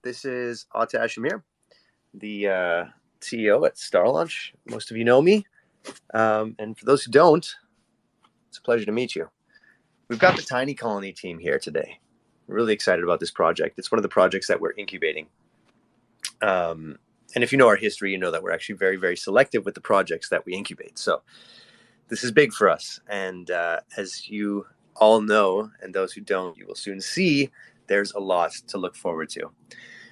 This is Atash Amir, the CEO at StarLaunch. Most of you know me. And for those who don't, it's a pleasure to meet you. We've got the Tiny Colony team here today. We're really excited about this project. It's one of the projects that we're incubating. And if you know our history, you know that we're actually very, very selective with the projects that we incubate. So this is big for us. And as you all know, and those who don't, you will soon see, there's a lot to look forward to.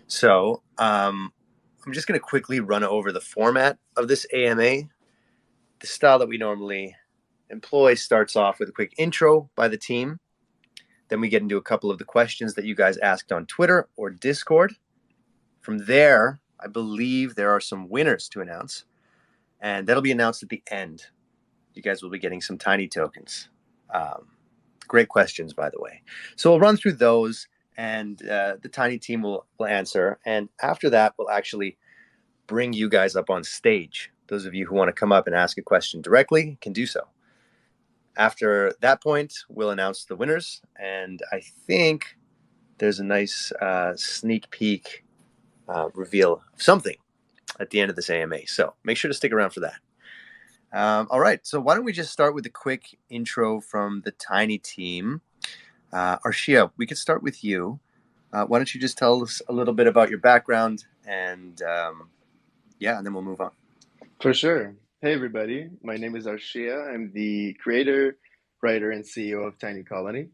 So I'm just going to quickly run over the format of this AMA. The style that we normally employ starts off with a quick intro by the team. Then we get into a couple of the questions that you guys asked on Twitter or Discord. From there, I believe there are some winners to announce, and that'll be announced at the end. You guys will be getting some tiny tokens. Great questions, by the way. So we'll run through those, and the tiny team will answer. And after that, we'll actually bring you guys up on stage. Those of you who want to come up and ask a question directly can do so. After that point, we'll announce the winners. And I think there's a nice sneak peek reveal of something at the end of this AMA. So make sure to stick around for that. All right. So why don't we just start with a quick intro from the tiny team. Arshia, we could start with you. Why don't you just tell us a little bit about your background and and then we'll move on. For sure. Hey, everybody. My name is Arshia. I'm the creator, writer, and CEO of Tiny Colony.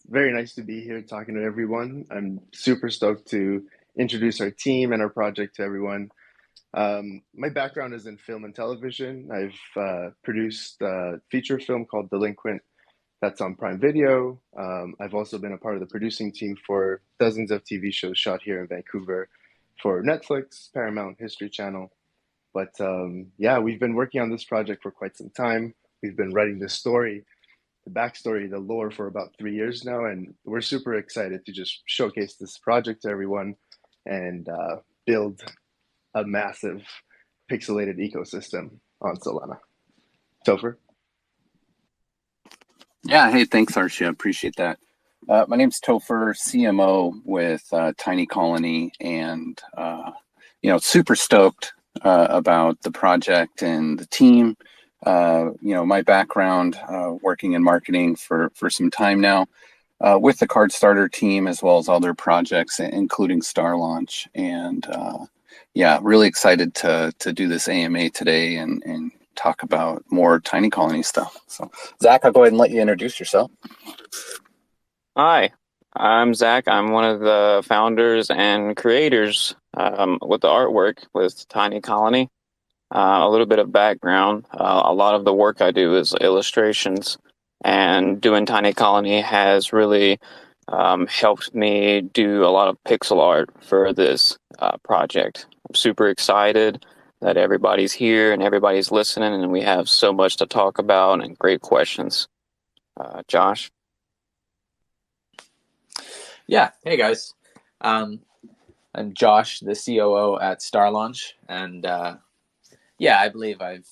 Very nice to be here talking to everyone. I'm super stoked to introduce our team and our project to everyone. My background is in film and television. I've produced a feature film called Delinquent that's on Prime Video. I've also been a part of the producing team for dozens of TV shows shot here in Vancouver for Netflix, Paramount, History Channel. But we've been working on this project for quite some time. We've been writing this story, the backstory, the lore for about 3 years now, and we're super excited to just showcase this project to everyone and build a massive pixelated ecosystem on Solana. Topher? Yeah, hey, thanks, Arshia. Appreciate that. My name's Topher, CMO with Tiny Colony, and super stoked about the project and the team. My background working in marketing for some time now with the Card Starter team as well as other projects, including StarLaunch. And really excited to do this AMA today and talk about more Tiny Colony stuff. So, Zach, I'll go ahead and let you introduce yourself. Hi, I'm Zach. I'm one of the founders and creators with the artwork with Tiny Colony. A little bit of background. A lot of the work I do is illustrations, and doing Tiny Colony has really helped me do a lot of pixel art for this project. I'm super excited that everybody's here and everybody's listening, and we have so much to talk about and great questions. Josh? Yeah, hey guys. I'm Josh, the COO at StarLaunch, and I believe I've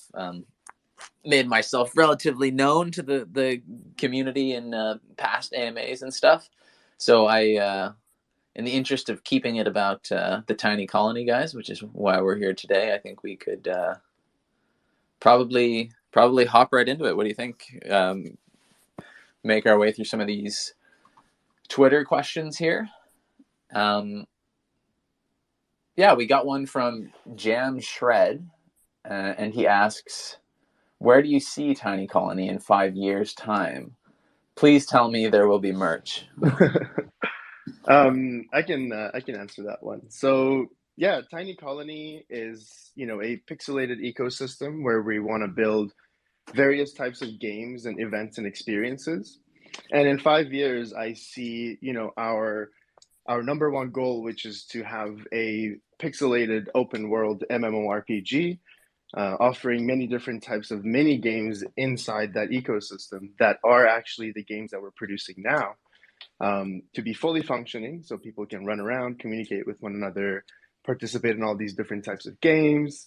made myself relatively known to the community in past AMAs and stuff. So I, in the interest of keeping it about the Tiny Colony guys, which is why we're here today, I think we could probably hop right into it. What do you think? Make our way through some of these Twitter questions here. We got one from Jam Shred, and he asks, where do you see Tiny Colony in 5 years' time? Please tell me there will be merch. I can answer that one. So yeah, Tiny Colony is a pixelated ecosystem where we want to build various types of games and events and experiences. And in 5 years, I see our number one goal, which is to have a pixelated open world MMORPG, offering many different types of mini games inside that ecosystem that are actually the games that we're producing now. To be fully functioning so people can run around, communicate with one another, participate in all these different types of games.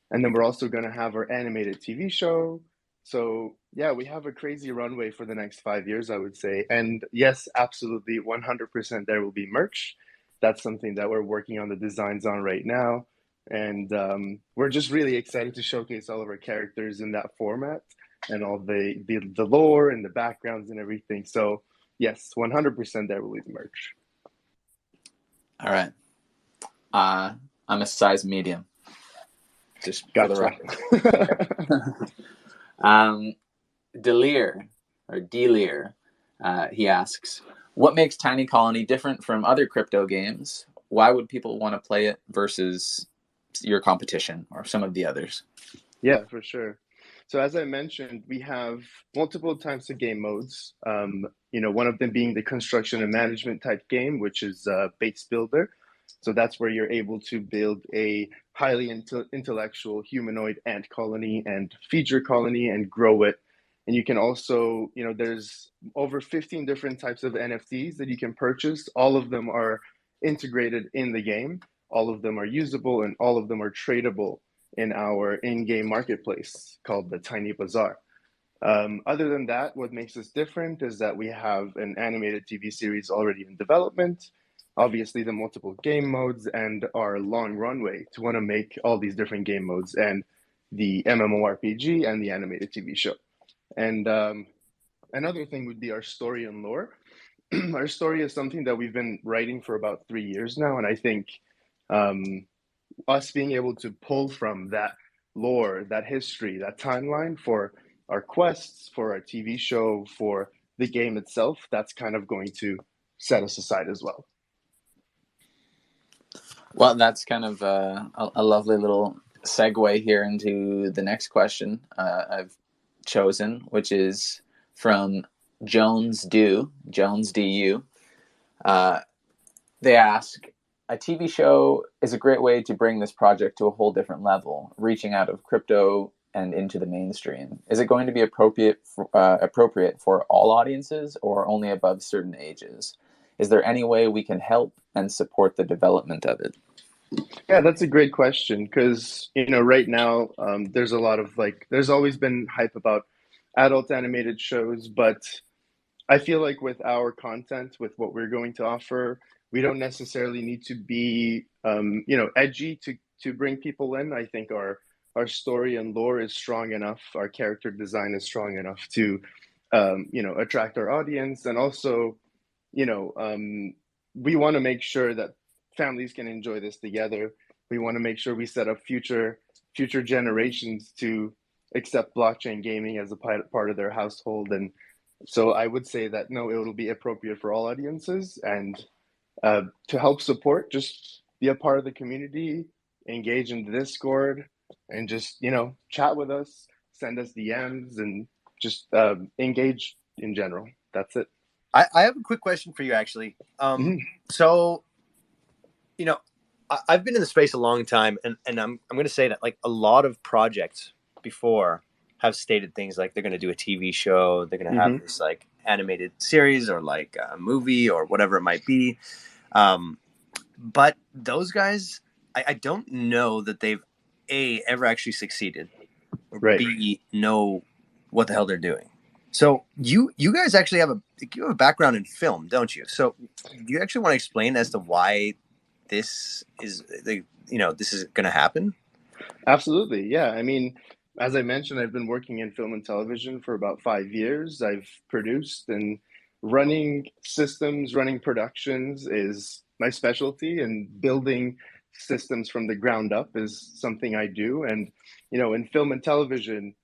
And then we're also going to have our animated TV show. So yeah, we have a crazy runway for the next 5 years, I would say. And yes, absolutely, 100% there will be merch. that's something that we're working on the designs on right now. And we're just really excited to showcase all of our characters in that format and all the lore and the backgrounds and everything. So yes, 100% there will be merch. All right. I'm a size medium. Just for the record. Delir, or Delir, he asks, what makes Tiny Colony different from other crypto games? Why would people want to play it versus your competition or some of the others? Yeah, for sure. So as I mentioned, we have multiple types of game modes. One of them being the construction and management type game, which is base builder. So that's where you're able to build a highly intellectual humanoid ant colony and feature colony and grow it. And you can also, there's over 15 different types of NFTs that you can purchase. All of them are integrated in the game. All of them are usable and all of them are tradable in our in-game marketplace called the Tiny Bazaar. Other than that, what makes us different is that we have an animated TV series already in development, obviously the multiple game modes, and our long runway to want to make all these different game modes and the MMORPG and the animated TV show. And another thing would be our story and lore. Our story is something that we've been writing for about 3 years now, and I think us being able to pull from that lore, that history, that timeline for our quests, for our TV show, for the game itself, that's kind of going to set us aside as well. Well, that's kind of a lovely little segue here into the next question I've chosen, which is from Jones Du. They ask, a TV show is a great way to bring this project to a whole different level, reaching out of crypto and into the mainstream. Is it going to be appropriate for all audiences or only above certain ages? Is there any way we can help and support the development of it? Yeah, that's a great question because, right now there's a lot of there's always been hype about adult animated shows, but I feel like with our content, with what we're going to offer, we don't necessarily need to be, edgy to bring people in. I think our story and lore is strong enough. Our character design is strong enough to, attract our audience. And also, we want to make sure that families can enjoy this together. We want to make sure we set up future generations to accept blockchain gaming as a part of their household. And so I would say that, no, it will be appropriate for all audiences. And to help support, just be a part of the community, engage in the Discord, and just, chat with us, send us DMs, and just engage in general. That's it. I have a quick question for you, actually. So, I've been in the space a long time, and I'm going to say that a lot of projects before have stated things like they're going to do a TV show, they're going to have this animated series or a movie or whatever it might be. But those guys, I don't know that they've ever actually succeeded, or right. B, know what the hell they're doing. So you guys actually have a background in film, don't you? So do you actually want to explain as to why this is this is going to happen? Absolutely. Yeah. I mean, as I mentioned, I've been working in film and television for about 5 years. I've produced and running systems, running productions is my specialty, and building systems from the ground up is something I do. And, in film and television,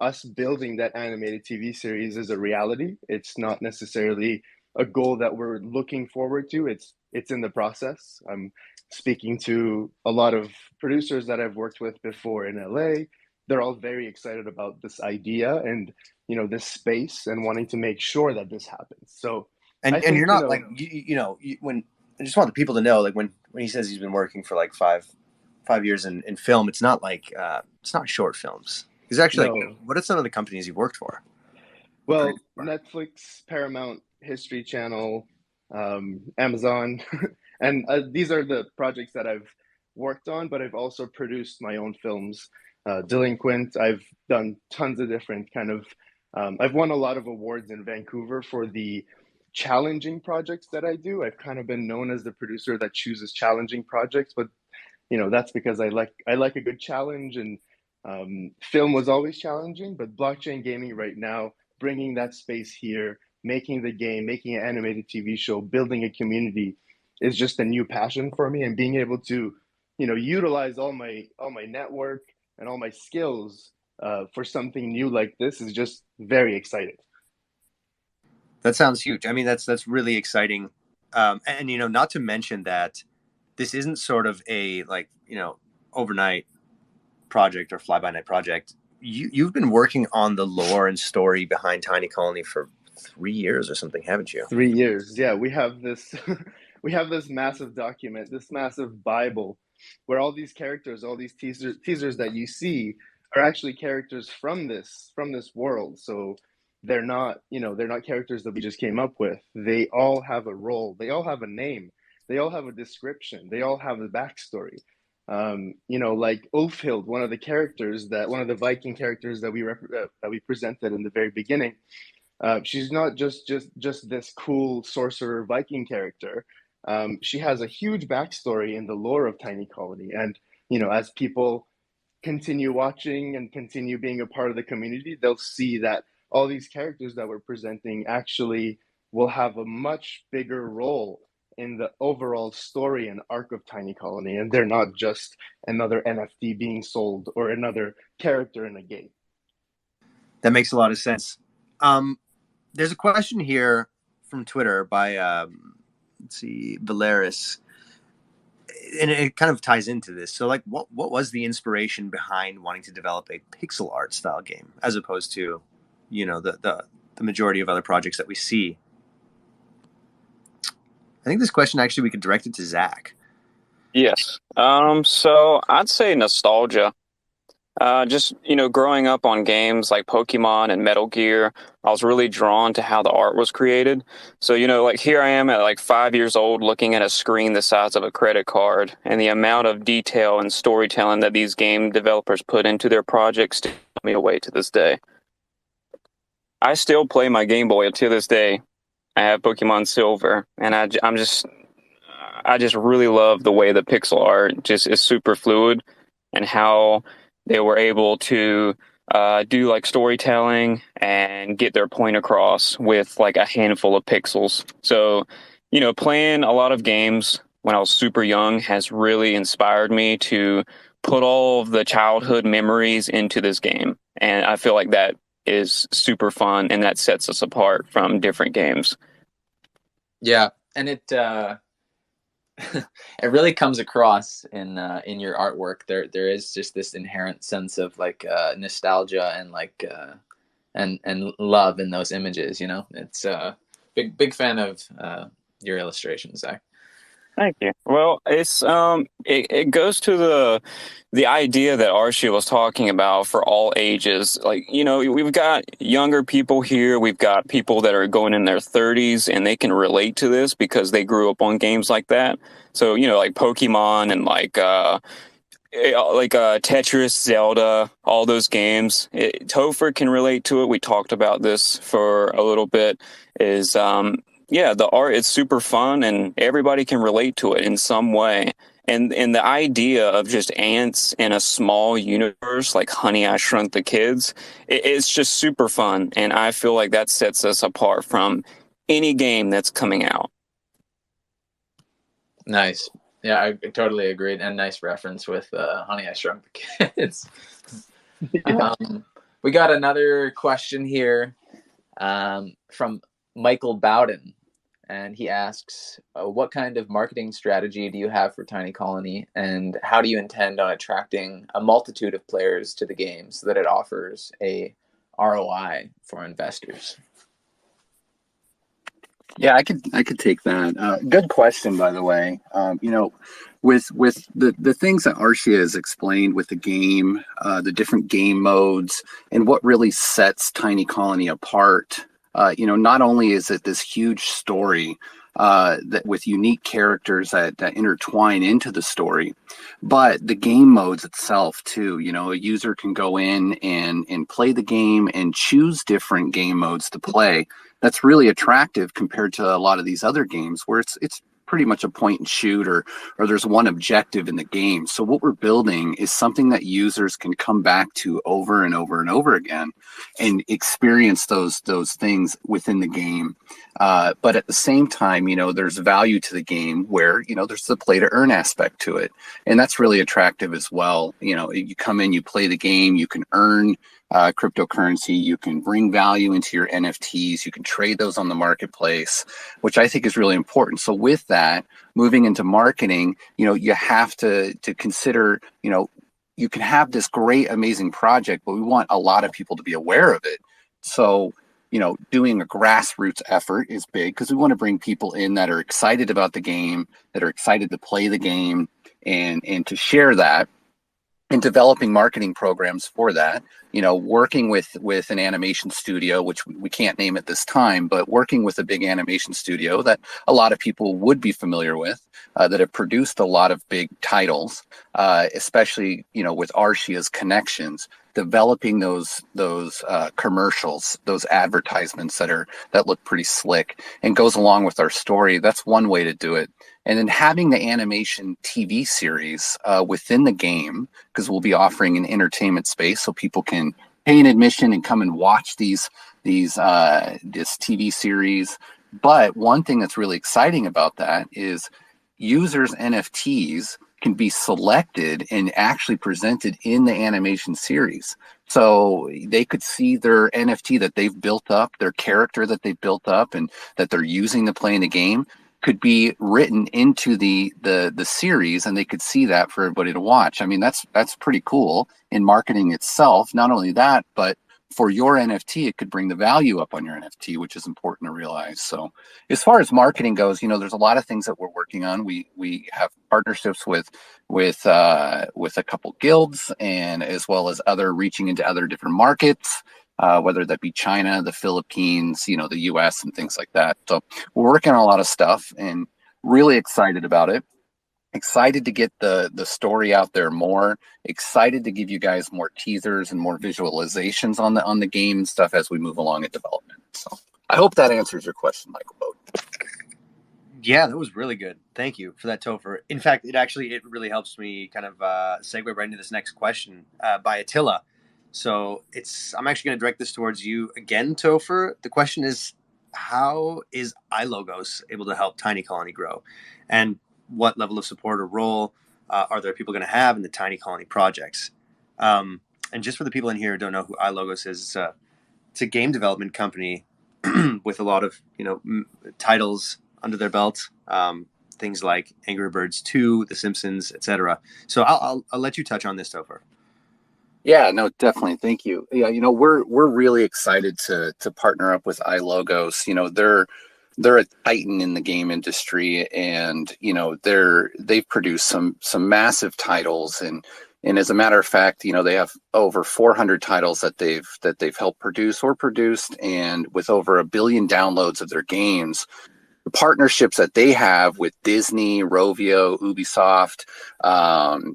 us building that animated TV series is a reality. It's not necessarily a goal that we're looking forward to. It's in the process. I'm speaking to a lot of producers that I've worked with before in LA. They're all very excited about this idea and, this space, and wanting to make sure that this happens. So, and you're not when I just want the people to know, when he says he's been working for 5 years in film, it's not it's not short films. He's actually what are some of the companies you've worked for? Well, Netflix, Paramount, History Channel, Amazon, and these are the projects that I've worked on, but I've also produced my own films. Delinquent, I've done tons of different I've won a lot of awards in Vancouver for the challenging projects that I do. I've kind of been known as the producer that chooses challenging projects, but that's because I like a good challenge, and film was always challenging, but blockchain gaming right now, bringing that space here, making the game, making an animated TV show, building a community is just a new passion for me, and being able to, utilize all my network and all my skills for something new like this is just very exciting. That sounds huge. I mean, that's really exciting. And not to mention that this isn't sort of a overnight project or fly by night project. You've been working on the lore and story behind Tiny Colony for 3 years or something, haven't you? 3 years. Yeah, we have this we have this massive document, this massive Bible, where all these characters, all these teasers that you see are actually characters from this world. So they're not characters that we just came up with. They all have a role. They all have a name. They all have a description. They all have a backstory. Like Ulfhild, one of the Viking characters that we presented in the very beginning. She's not just this cool sorcerer Viking character. She has a huge backstory in the lore of Tiny Colony, and as people continue watching and continue being a part of the community, they'll see that all these characters that we're presenting actually will have a much bigger role in the overall story and arc of Tiny Colony, and they're not just another NFT being sold or another character in a game. That makes a lot of sense. There's a question here from Twitter by Valeris, and it kind of ties into this. So, what was the inspiration behind wanting to develop a pixel art style game as opposed to, the majority of other projects that we see? I think this question actually we could direct it to Zach. Yes. So I'd say nostalgia. Just, growing up on games like Pokemon and Metal Gear, I was really drawn to how the art was created. So, here I am at 5 years old looking at a screen the size of a credit card, and the amount of detail and storytelling that these game developers put into their projects still blow me away to this day. I still play my Game Boy to this day. I have Pokemon Silver, and I just really love the way the pixel art just is super fluid, and how they were able to do storytelling and get their point across with a handful of pixels. So, playing a lot of games when I was super young has really inspired me to put all of the childhood memories into this game. And I feel like that is super fun, and that sets us apart from different games. Yeah, and it it really comes across in your artwork. There is just this inherent sense of nostalgia and and love in those images. It's big fan of your illustrations, Zach. Thank you. Well, it's it goes to the idea that Archie was talking about for all ages. We've got younger people here. We've got people that are going in their 30s, and they can relate to this because they grew up on games like that. So, Pokemon and Tetris, Zelda, all those games. Topher can relate to it. We talked about this for a little bit. The art is super fun, and everybody can relate to it in some way. And the idea of just ants in a small universe like Honey, I Shrunk the Kids, it's just super fun. And I feel like that sets us apart from any game that's coming out. Nice. Yeah, I totally agreed. And nice reference with Honey, I Shrunk the Kids. We got another question here from Michael Bowden. And he asks, what kind of marketing strategy do you have for Tiny Colony, and how do you intend on attracting a multitude of players to the game so that it offers a ROI for investors? Yeah, I could take that. Good question, by the way. With the things that Archie has explained with the game, the different game modes, and what really sets Tiny Colony apart. Not only is it this huge story, that with unique characters that intertwine into the story. But the game modes itself too, a user can go in and play the game and choose different game modes to play. That's really attractive compared to a lot of these other games where it's pretty much a point and shoot, or there's one objective in the game. So what we're building is something that users can come back to over and over and over again and experience those things within the game. But at the same time, there's value to the game where, there's the play to earn aspect to it. And that's really attractive as well. You come in, you play the game, you can earn cryptocurrency, you can bring value into your NFTs, you can trade those on the marketplace, which I think is really important. So with that, moving into marketing, you have to consider, you can have this great, amazing project, but we want a lot of people to be aware of it. So, doing a grassroots effort is big because we want to bring people in that are excited about the game, that are excited to play the game, and to share that. And developing marketing programs for that, working with an animation studio, which we can't name at this time, but working with a big animation studio that a lot of people would be familiar with, that have produced a lot of big titles, especially, with Arshia's connections, developing those commercials, those advertisements that look pretty slick and goes along with our story. That's one way to do it. And then having the animation TV series within the game, because we'll be offering an entertainment space so people can pay an admission and come and watch this TV series. But one thing that's really exciting about that is users' NFTs can be selected and actually presented in the animation series. So they could see their NFT that they've built up, their character that they've built up and that they're using to play in the game could be written into the series, and they could see that for everybody to watch. I mean, that's pretty cool in marketing itself. Not only that, but for your NFT, it could bring the value up on your NFT, which is important to realize. So as far as marketing goes, there's a lot of things that we're working on. We have partnerships with a couple guilds, and as well as reaching into other different markets, whether that be China, the Philippines, the US and things like that. So we're working on a lot of stuff and really excited about it. Excited to get the story out there more. Excited to give you guys more teasers and more visualizations on the game and stuff as we move along in development. So I hope that answers your question, Michael Bode. Yeah, that was really good. Thank you for that, Topher. In fact, it really helps me kind of segue right into this next question by Attila. So I'm actually going to direct this towards you again, Topher. The question is, how is ilogos able to help Tiny Colony grow? And what level of support or role are there people going to have in the Tiny Colony projects? And just for the people in here who don't know who ilogos is, it's a game development company with a lot of titles under their belt, things like Angry Birds 2, The Simpsons, etc. So I'll let you touch on this, Topher. Yeah, no, definitely. Thank you. Yeah, we're really excited to partner up with ilogos. They're a titan in the game industry, and they've produced some massive titles, and as a matter of fact, they have over 400 titles that they've helped produce or produced, and with over 1 billion downloads of their games. The partnerships that they have with Disney, Rovio, Ubisoft,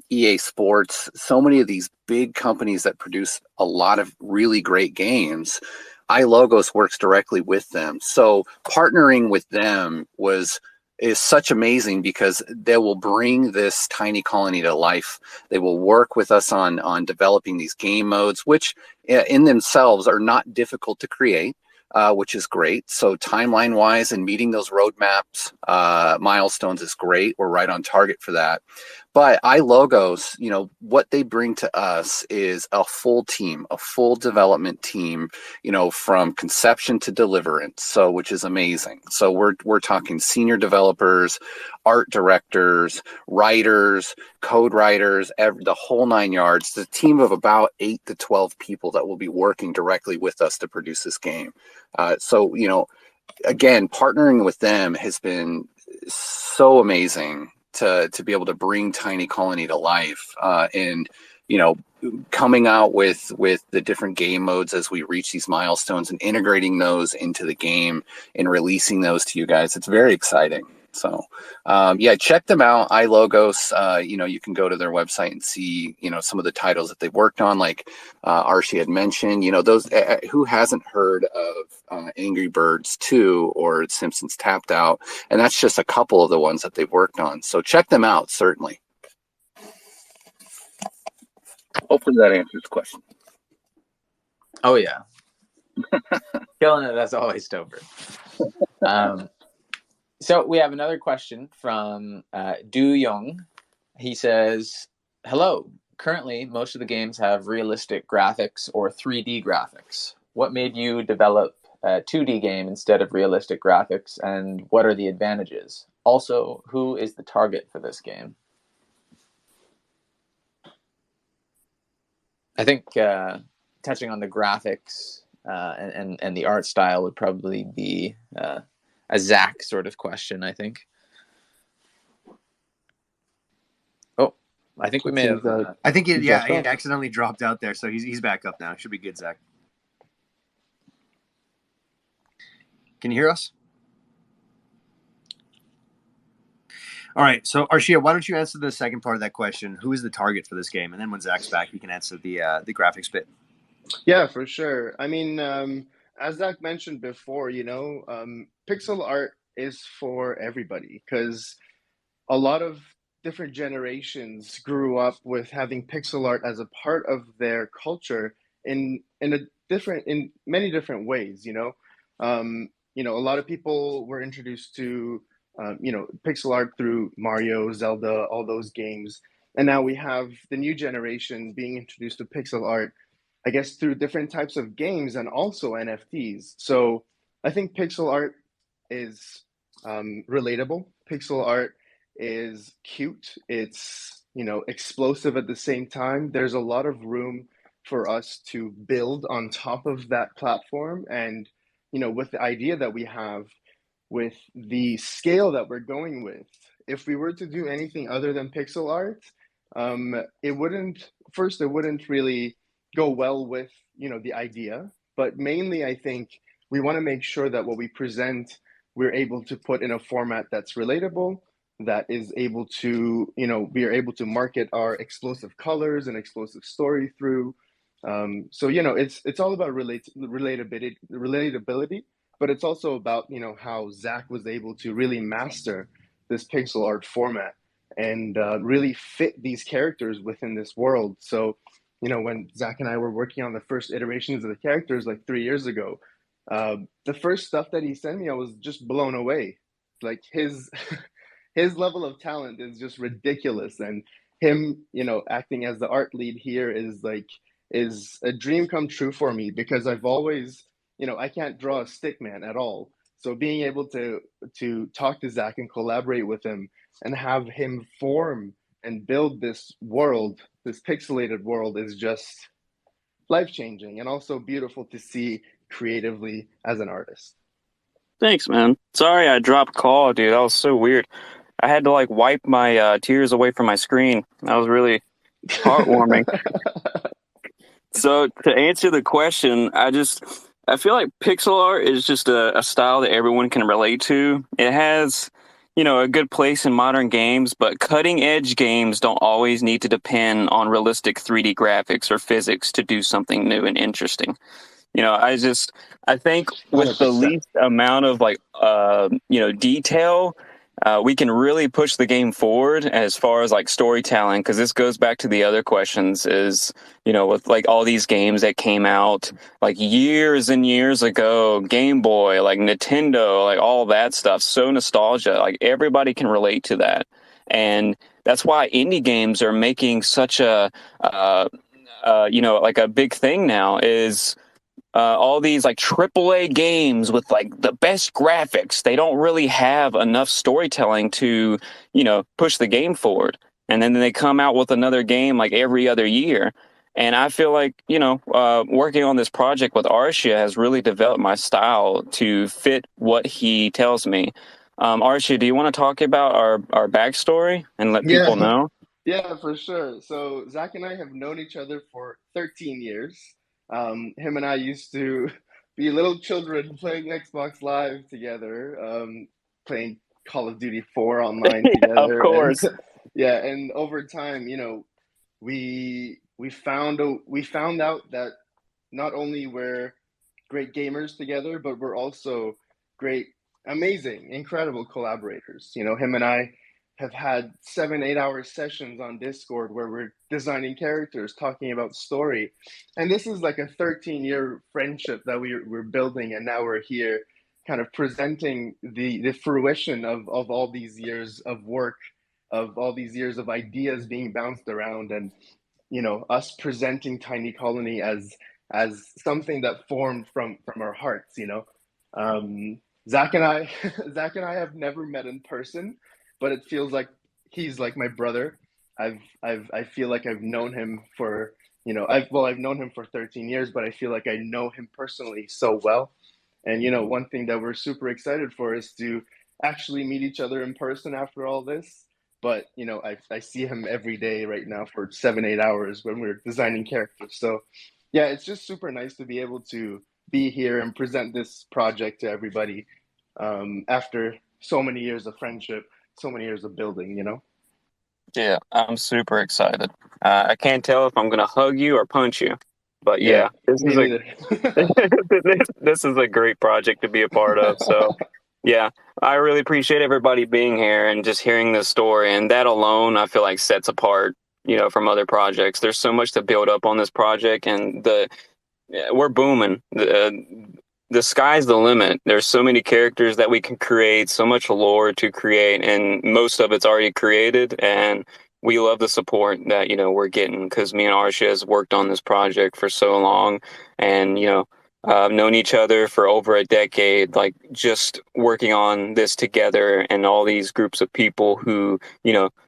EA Sports, so many of these big companies that produce a lot of really great games, ilogos works directly with them. So partnering with them is such amazing because they will bring this Tiny Colony to life. They will work with us on developing these game modes, which in themselves are not difficult to create. Which is great. So timeline wise and meeting those roadmaps, milestones is great. We're right on target for that. But ilogos, what they bring to us is a full team, a full development team, from conception to deliverance. So, which is amazing. So we're talking senior developers, art directors, writers, code writers, the whole 9 yards. The team of about 8 to 12 people that will be working directly with us to produce this game. So, again, partnering with them has been so amazing to be able to bring Tiny Colony to life. And coming out with the different game modes as we reach these milestones and integrating those into the game and releasing those to you guys. It's very exciting. So check them out. ilogos, you can go to their website and see, some of the titles that they've worked on, like Archie had mentioned, those who hasn't heard of Angry Birds 2 or Simpsons Tapped Out. And that's just a couple of the ones that they've worked on. So check them out, certainly. Hopefully that answers the question. Oh yeah. Killing it as always, Topher. So we have another question from Du Young. He says, hello. Currently, most of the games have realistic graphics or 3D graphics. What made you develop a 2D game instead of realistic graphics, and what are the advantages? Also, who is the target for this game? I think touching on the graphics and the art style would probably be a Zach sort of question, I think. Oh, I think we may have. I think he accidentally dropped out there, so he's back up now. Should be good, Zach. Can you hear us? All right, so Arshia, why don't you answer the second part of that question? Who is the target for this game? And then when Zach's back, he can answer the graphics bit. Yeah, for sure. I mean, as Zach mentioned before, pixel art is for everybody, because a lot of different generations grew up with having pixel art as a part of their culture in many different ways. A lot of people were introduced to pixel art through Mario, Zelda, all those games, and now we have the new generation being introduced to pixel art, I guess, through different types of games and also NFTs. So I think pixel art is relatable. Pixel art is cute. It's, explosive at the same time. There's a lot of room for us to build on top of that platform. And, with the idea that we have, with the scale that we're going with, if we were to do anything other than pixel art, it wouldn't really go well with the idea. But mainly, I think we want to make sure that what we present, we're able to put in a format that's relatable, that is able to, we are able to market our explosive colors and explosive story through. So it's all about relatability, but it's also about how Zach was able to really master this pixel art format and really fit these characters within this world. So when Zach and I were working on the first iterations of the characters like 3 years ago, the first stuff that he sent me, I was just blown away. Like his his level of talent is just ridiculous, and him, acting as the art lead here is a dream come true for me, because I've always, I can't draw a stick man at all. So being able to talk to Zach and collaborate with him and have him form and build this world, this pixelated world, is just life-changing and also beautiful to see creatively as an artist. Thanks, man. Sorry I dropped call, dude. That was so weird. I had to wipe my tears away from my screen. That was really heartwarming. So to answer the question, I feel like pixel art is just a style that everyone can relate to. It has, a good place in modern games, but cutting edge games don't always need to depend on realistic 3D graphics or physics to do something new and interesting. I think with 100%. the least amount of detail, we can really push the game forward as far as storytelling, because this goes back to the other questions is, with all these games that came out years and years ago, Game Boy, Nintendo, all that stuff, so nostalgia, everybody can relate to that. And that's why indie games are making such a big thing now is all these AAA games with the best graphics. They don't really have enough storytelling to, push the game forward. And then they come out with another game every other year. And I feel working on this project with Arshia has really developed my style to fit what he tells me. Arshia, do you want to talk about our backstory and let people know? Yeah, for sure. So Zach and I have known each other for 13 years. Him and I used to be little children playing Xbox Live together, playing Call of Duty 4 online Of together, and course. yeah, and over time, we found out that not only we're great gamers together, but we're also great, amazing, incredible collaborators. Him and I have had 7, 8 hour sessions on Discord where we're designing characters, talking about story. And this is like a 13-year friendship that we're building, and now we're here kind of presenting the fruition of all these years of work, of all these years of ideas being bounced around, and us presenting Tiny Colony as something that formed from our hearts. Zach and I Zach and I have never met in person, but it feels like he's like my brother. I feel like I've known him for I've known him for 13 years, but I feel like I know him personally so well. And one thing that we're super excited for is to actually meet each other in person after all this. But I see him every day right now for 7, 8 hours when we're designing characters. So yeah, it's just super nice to be able to be here and present this project to everybody, after so many years of friendship, so many years of building. Yeah, I'm super excited. I can't tell if I'm gonna hug you or punch you, but Yeah, yeah, this me is a neither. this is a great project to be a part of. So yeah, I really appreciate everybody being here and just hearing this story. And that alone, I feel like sets apart, from other projects. There's so much to build up on this project, and we're booming. The sky's the limit. There's so many characters that we can create, so much lore to create, and most of it's already created. And we love the support that we're getting, because me and Arsha has worked on this project for so long, and I've known each other for over a decade, like just working on this together, and all these groups of people who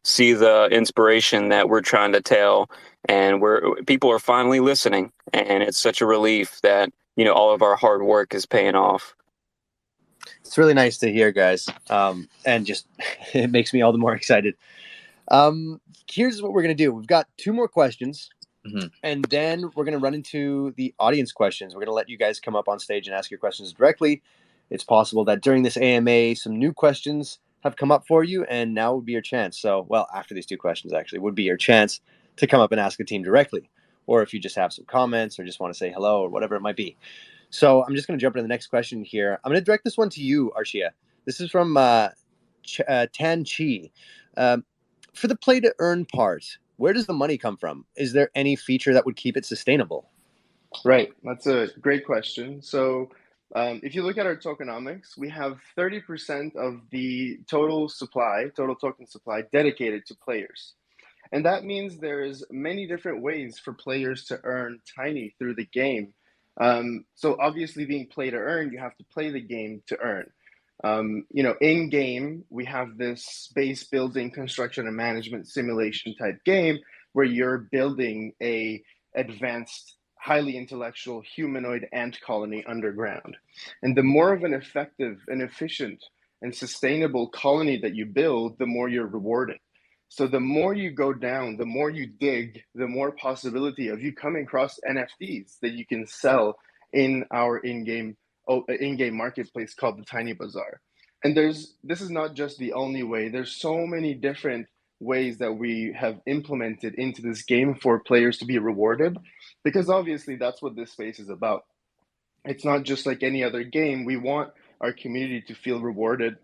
see the inspiration that we're trying to tell, and people are finally listening, and it's such a relief that all of our hard work is paying off. It's really nice to hear, guys. And just it makes me all the more excited. Here's what we're going to do. We've got 2 more questions, and then we're going to run into the audience questions. We're going to let you guys come up on stage and ask your questions directly. It's possible that during this AMA, some new questions have come up for you, and now would be your chance. So, well, after these 2 questions, actually, would be your chance to come up and ask the team directly. Or if you just have some comments or just want to say hello or whatever it might be. So I'm just going to jump into the next question here. I'm going to direct this one to you, Arshia. This is from Tan Chi. For the play to earn part, where does the money come from? Is there any feature that would keep it sustainable? Right, that's a great question. So, if you look at our tokenomics, we have 30% of the total token supply dedicated to players. And that means there's many different ways for players to earn Tiny through the game. So obviously being play to earn, you have to play the game to earn. In game, we have this base building, construction, and management simulation type game where you're building a advanced, highly intellectual humanoid ant colony underground. And the more of an effective and efficient and sustainable colony that you build, the more you're rewarded. So the more you go down, the more you dig, the more possibility of you coming across NFTs that you can sell in our in-game marketplace called the Tiny Bazaar. And this is not just the only way. There's so many different ways that we have implemented into this game for players to be rewarded, because obviously that's what this space is about. It's not just like any other game. We want our community to feel rewarded,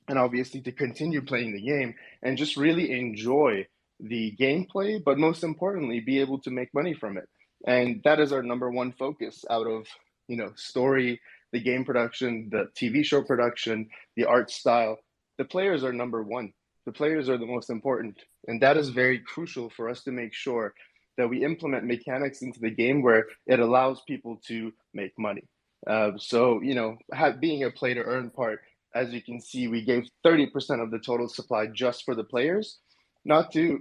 and obviously to continue playing the game and just really enjoy the gameplay, but most importantly, be able to make money from it. And that is our number one focus out of, story, the game production, the TV show production, the art style. The players are number one. The players are the most important. And that is very crucial for us to make sure that we implement mechanics into the game where it allows people to make money. So, being a play to earn part, as you can see, we gave 30% of the total supply just for the players. Not to,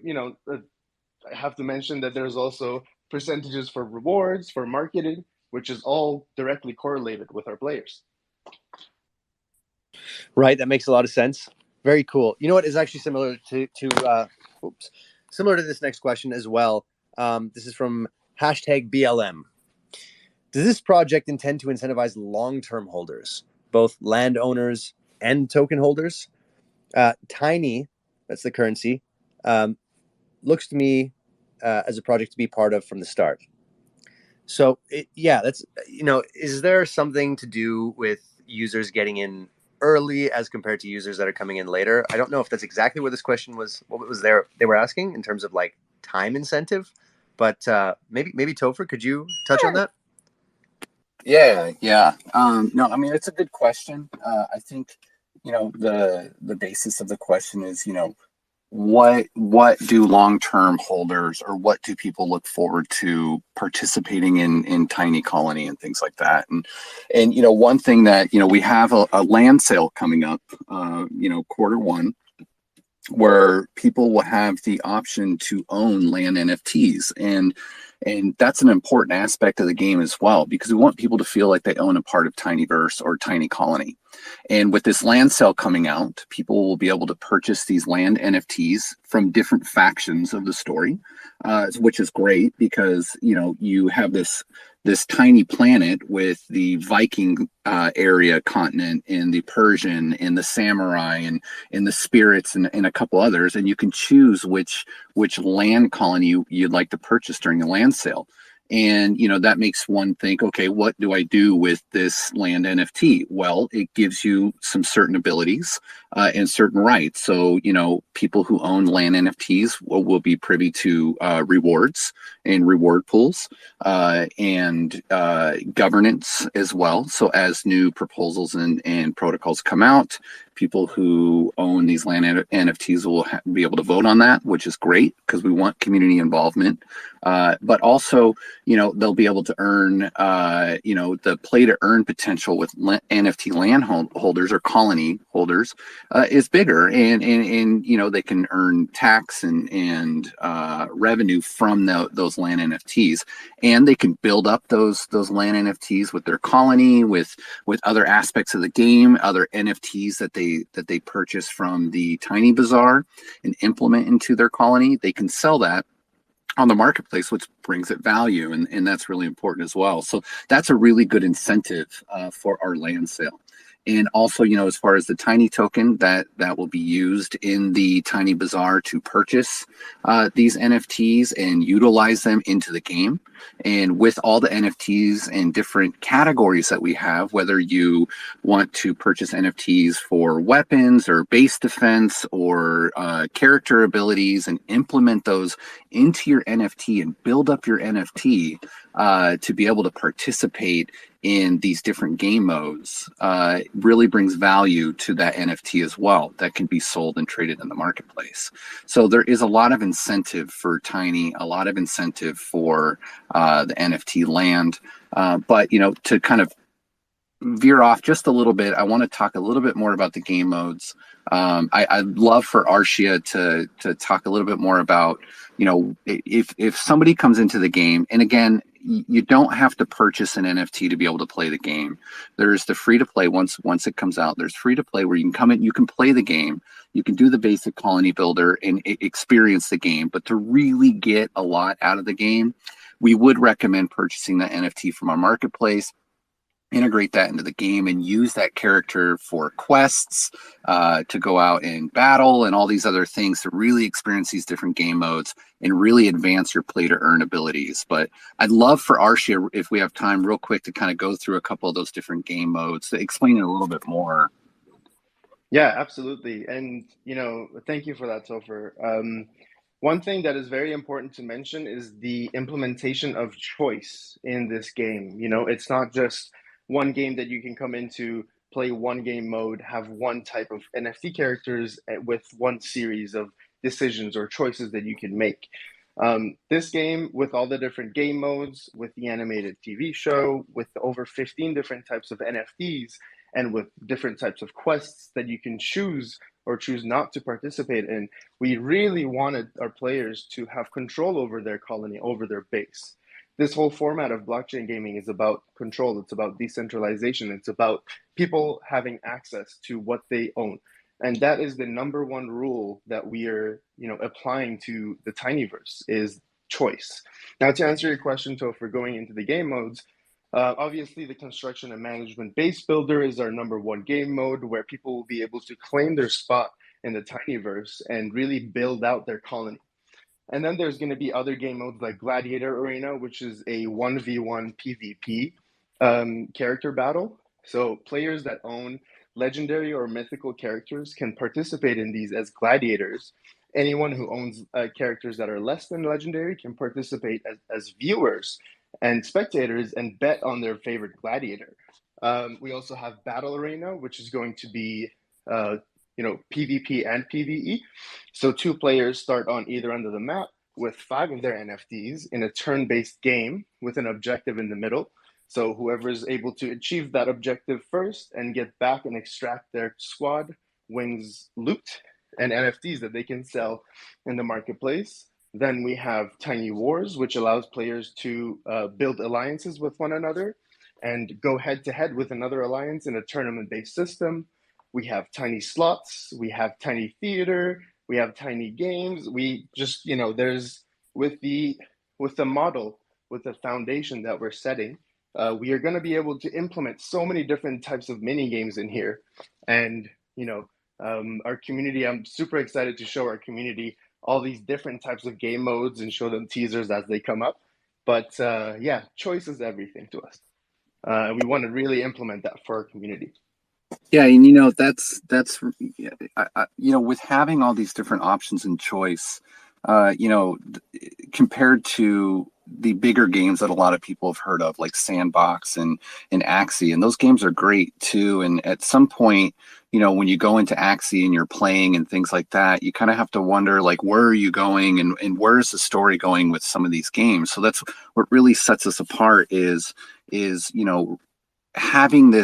I have to mention that there's also percentages for rewards, for marketing, which is all directly correlated with our players. Right, that makes a lot of sense. Very cool. You know what is actually similar to similar to this next question as well. This is from #BLM. Does this project intend to incentivize long-term holders, both landowners and token holders? Tiny, that's the currency, looks to me as a project to be part of from the start. So that's, is there something to do with users getting in early as compared to users that are coming in later? I don't know if that's exactly what this question was, what was there they were asking in terms of like time incentive, but maybe Topher, could you touch on that? Yeah. No, I mean, it's a good question. I think, the basis of the question is, what do long-term holders, or what do people look forward to participating in Tiny Colony and things like that? And one thing that, we have a land sale coming up, Q1, where people will have the option to own land NFTs. And that's an important aspect of the game as well, because we want people to feel like they own a part of Tinyverse or Tiny Colony. And with this land sale coming out, people will be able to purchase these land NFTs from different factions of the story, which is great because, you have this tiny planet with the Viking area continent and the Persian and the samurai and the spirits and a couple others, and you can choose which land colony you'd like to purchase during the land sale. And that makes one think, okay, what do I do with this land NFT? Well, it gives you some certain abilities and certain rights. So people who own land NFTs will be privy to rewards and reward pools and governance as well. So as new proposals and protocols come out, people who own these land NFTs will be able to vote on that, which is great because we want community involvement. But also, they'll be able to earn, the play to earn potential with NFT land holders or colony holders is bigger, and they can earn tax and revenue from those land NFTs, and they can build up those land NFTs with their colony, with other aspects of the game, other NFTs that they purchase from the Tiny Bazaar and implement into their colony. They can sell that on the marketplace, which brings it value, and that's really important as well. So that's a really good incentive for our land sale. And also, as far as the Tiny token that will be used in the Tiny Bazaar to purchase these NFTs and utilize them into the game. And with all the NFTs and different categories that we have, whether you want to purchase NFTs for weapons or base defense or character abilities and implement those into your NFT and build up your NFT to be able to participate in these different game modes, really brings value to that NFT as well that can be sold and traded in the marketplace. So there is a lot of incentive for Tiny, a lot of incentive for the NFT land. But, to kind of veer off just a little bit, I want to talk a little bit more about the game modes. I'd love for Arshia to talk a little bit more about, if somebody comes into the game, and again, you don't have to purchase an NFT to be able to play the game. There's the free to play once it comes out. There's free to play where you can come in, you can play the game, you can do the basic colony builder and experience the game. But to really get a lot out of the game, we would recommend purchasing the NFT from our marketplace, integrate that into the game, and use that character for quests to go out and battle and all these other things to really experience these different game modes and really advance your play to earn abilities. But I'd love for Arshia, if we have time real quick, to kind of go through a couple of those different game modes to explain it a little bit more. Yeah, absolutely. And, thank you for that, Topher. One thing that is very important to mention is the implementation of choice in this game. It's not just one game that you can come into, play one game mode, have one type of NFT characters with one series of decisions or choices that you can make. This game, with all the different game modes, with the animated TV show, with over 15 different types of NFTs, and with different types of quests that you can choose or choose not to participate in, we really wanted our players to have control over their colony, over their base. This whole format of blockchain gaming is about control. It's about decentralization. It's about people having access to what they own. And that is the number one rule that we are, applying to the Tinyverse is choice. Now, to answer your question, Topher, going into the game modes, obviously the construction and management base builder is our number one game mode where people will be able to claim their spot in the Tinyverse and really build out their colony. And then there's going to be other game modes like Gladiator Arena, which is a 1v1 PvP character battle. So players that own legendary or mythical characters can participate in these as gladiators. Anyone who owns characters that are less than legendary can participate as viewers and spectators and bet on their favorite gladiator. We also have Battle Arena, which is going to be PvP and PvE. So two players start on either end of the map with 5 of their NFTs in a turn-based game with an objective in the middle. So whoever is able to achieve that objective first and get back and extract their squad wins loot and NFTs that they can sell in the marketplace. Then we have Tiny Wars, which allows players to build alliances with one another and go head-to-head with another alliance in a tournament-based system. We have Tiny Slots, we have Tiny Theater, we have Tiny Games. We just, there's with the model, with the foundation that we're setting, we are going to be able to implement so many different types of mini games in here. And, our community, I'm super excited to show our community all these different types of game modes and show them teasers as they come up. But yeah, choice is everything to us. And we want to really implement that for our community. Yeah, and that's with having all these different options and choice, compared to the bigger games that a lot of people have heard of, like Sandbox and Axie, and those games are great too. And at some point, when you go into Axie and you're playing and things like that, you kind of have to wonder, like, where are you going and where's the story going with some of these games? So that's what really sets us apart is having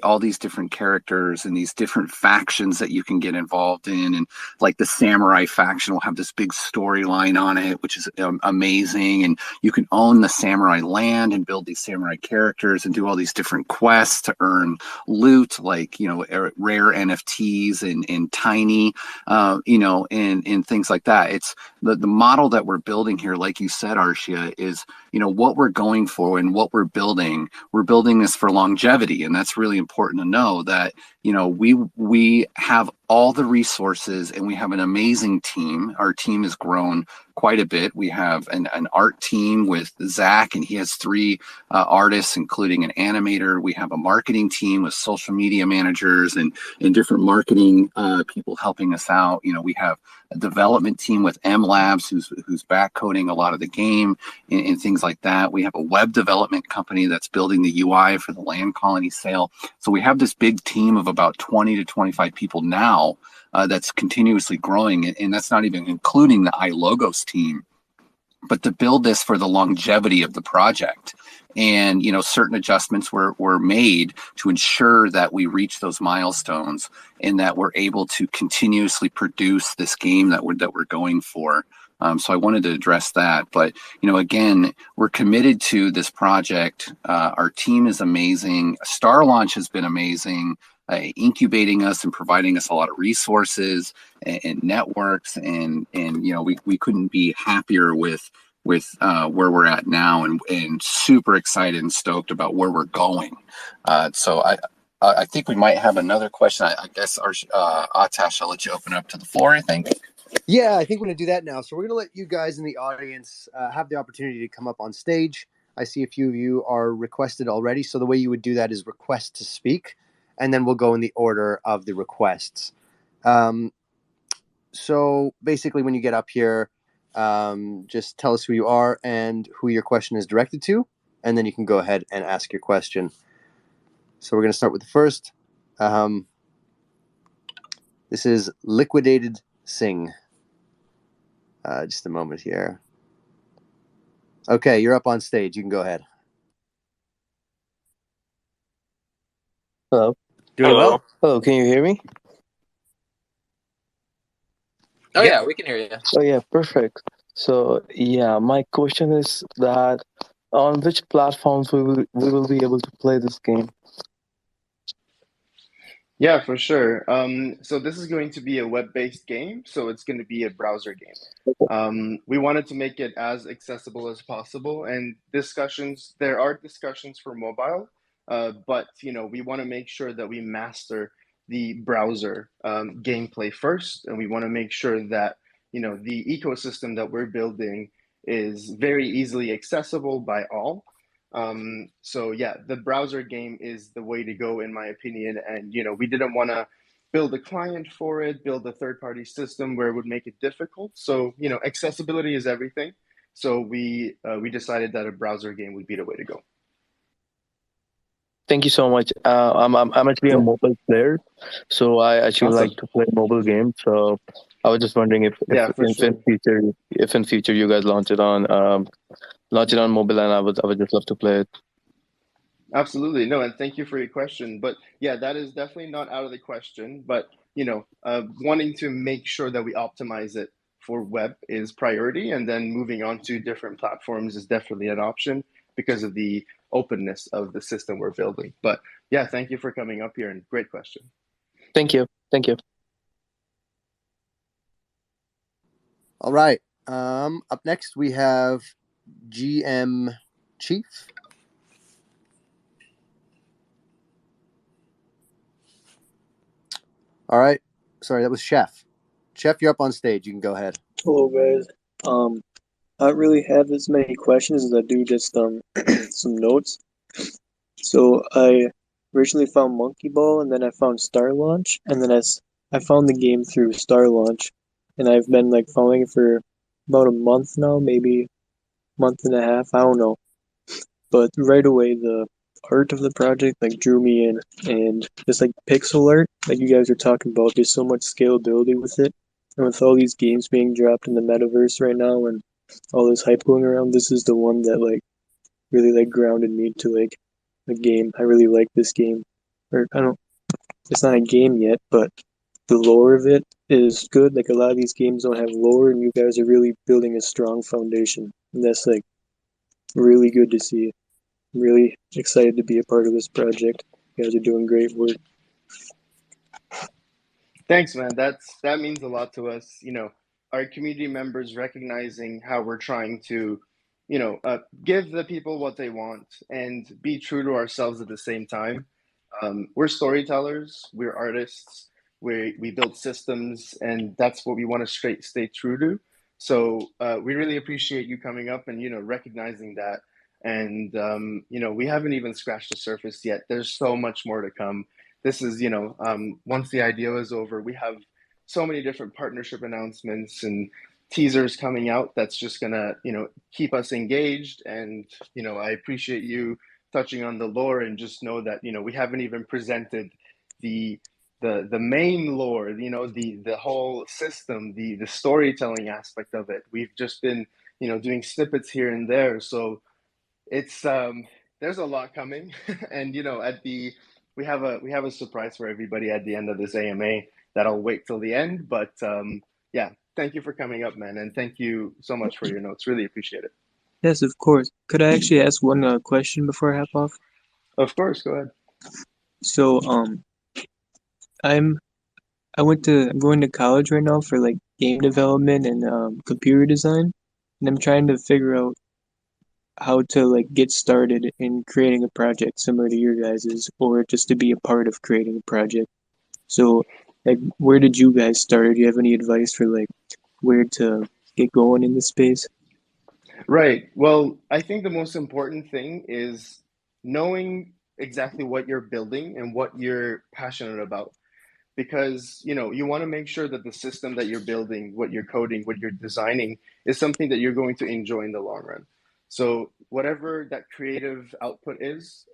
all these different characters and these different factions that you can get involved in. And like the samurai faction will have this big storyline on it, which is amazing. And you can own the samurai land and build these samurai characters and do all these different quests to earn loot, like, rare NFTs and tiny, and things like that. It's the model that we're building here, like you said, Arshia, is, what we're going for and what we're building this for longevity. And that's really important to know that, we have all the resources and we have an amazing team. Our team has grown quite a bit. We have an art team with Zach, and he has 3 artists, including an animator. We have a marketing team with social media managers and different marketing people helping us out. We have a development team with M Labs who's back coding a lot of the game and things like that. We have a web development company that's building the UI for the land colony sale. So we have this big team of about 20 to 25 people now that's continuously growing, and that's not even including the ilogos team. But to build this for the longevity of the project, and certain adjustments were made to ensure that we reach those milestones and that we're able to continuously produce this game that we're going for. So I wanted to address that. But again, we're committed to this project. Our team is amazing. StarLaunch has been amazing, incubating us and providing us a lot of resources and networks, and we couldn't be happier with where we're at now, and super excited and stoked about where we're going. So I think we might have another question. I guess Atash, I'll let you open up to the floor, I think. Yeah, I think we're going to do that now. So we're going to let you guys in the audience have the opportunity to come up on stage. I see a few of you are requested already. So the way you would do that is request to speak, and then we'll go in the order of the requests. So basically, when you get up here, just tell us who you are and who your question is directed to, and then you can go ahead and ask your question. So we're going to start with the first. This is Liquidated Sing. Just a moment here. Okay, you're up on stage. You can go ahead. Hello. Doing well? Hello, can you hear me? Oh yeah, we can hear you. Oh yeah, perfect. So yeah, my question is that on which platforms we will be able to play this game? Yeah, for sure. So this is going to be a web-based game, so it's going to be a browser game. We wanted to make it as accessible as possible, and there are discussions for mobile, but we want to make sure that we master the browser gameplay first, and we want to make sure that the ecosystem that we're building is very easily accessible by all. So yeah, the browser game is the way to go in my opinion. And we didn't want to build a client for it, build a third-party system where it would make it difficult. So accessibility is everything. So we decided that a browser game would be the way to go. Thank you so much. I'm actually a Yeah, mobile player, so I actually awesome. like to play mobile games. So I was just wondering Yeah, for sure. if in future you guys launch it on mobile, and I would just love to play it. Absolutely. No, and thank you for your question. But yeah, that is definitely not out of the question. But wanting to make sure that we optimize it for web is priority, and then moving on to different platforms is definitely an option because of the openness of the system we're building. But yeah, thank you for coming up here and great question. Thank you. Thank you. All right. Up next, we have GM Chief. All right. Sorry, that was Chef. Chef, you're up on stage. You can go ahead. Hello guys. I don't really have as many questions as I do just some notes. So I originally found Monkey Ball, and then I found StarLaunch, and then I found the game through StarLaunch, and I've been like following it for about a month now, maybe month and a half, I don't know. But right away the art of the project like drew me in, and this like pixel art like you guys are talking about, there's so much scalability with it. And with all these games being dropped in the metaverse right now and all this hype going around, this is the one that like really like grounded me to like the game. I really like this game. Or I don't it's not a game yet, but the lore of it is good. Like a lot of these games don't have lore, and you guys are really building a strong foundation. And that's like really good to see. I'm really excited to be a part of this project. You guys are doing great work. Thanks, man. That means a lot to us. Our community members recognizing how we're trying to, give the people what they want and be true to ourselves at the same time. We're storytellers. We're artists. We build systems, and that's what we want to stay true to. So we really appreciate you coming up and recognizing that. And we haven't even scratched the surface yet. There's so much more to come. This is once the idea is over, we have so many different partnership announcements and teasers coming out that's just gonna keep us engaged. And I appreciate you touching on the lore, and just know that we haven't even presented the the main lore, the whole system, the storytelling aspect of it. We've just been doing snippets here and there. So it's there's a lot coming. And at the we have a surprise for everybody at the end of this AMA that I'll wait till the end. But yeah, thank you for coming up, man, and thank you so much for your notes. Really appreciate it. Yes, of course. Could I actually ask one question before I hop off? Of course, go ahead. So, I'm I'm going to college right now for like game development and computer design, and I'm trying to figure out how to like get started in creating a project similar to your guys's, or just to be a part of creating a project. So, like, where did you guys start? Or do you have any advice for like where to get going in this space? Right. Well, I think the most important thing is knowing exactly what you're building and what you're passionate about, because you want to make sure that the system that you're building, what you're coding, what you're designing, is something that you're going to enjoy in the long run. So whatever that creative output is,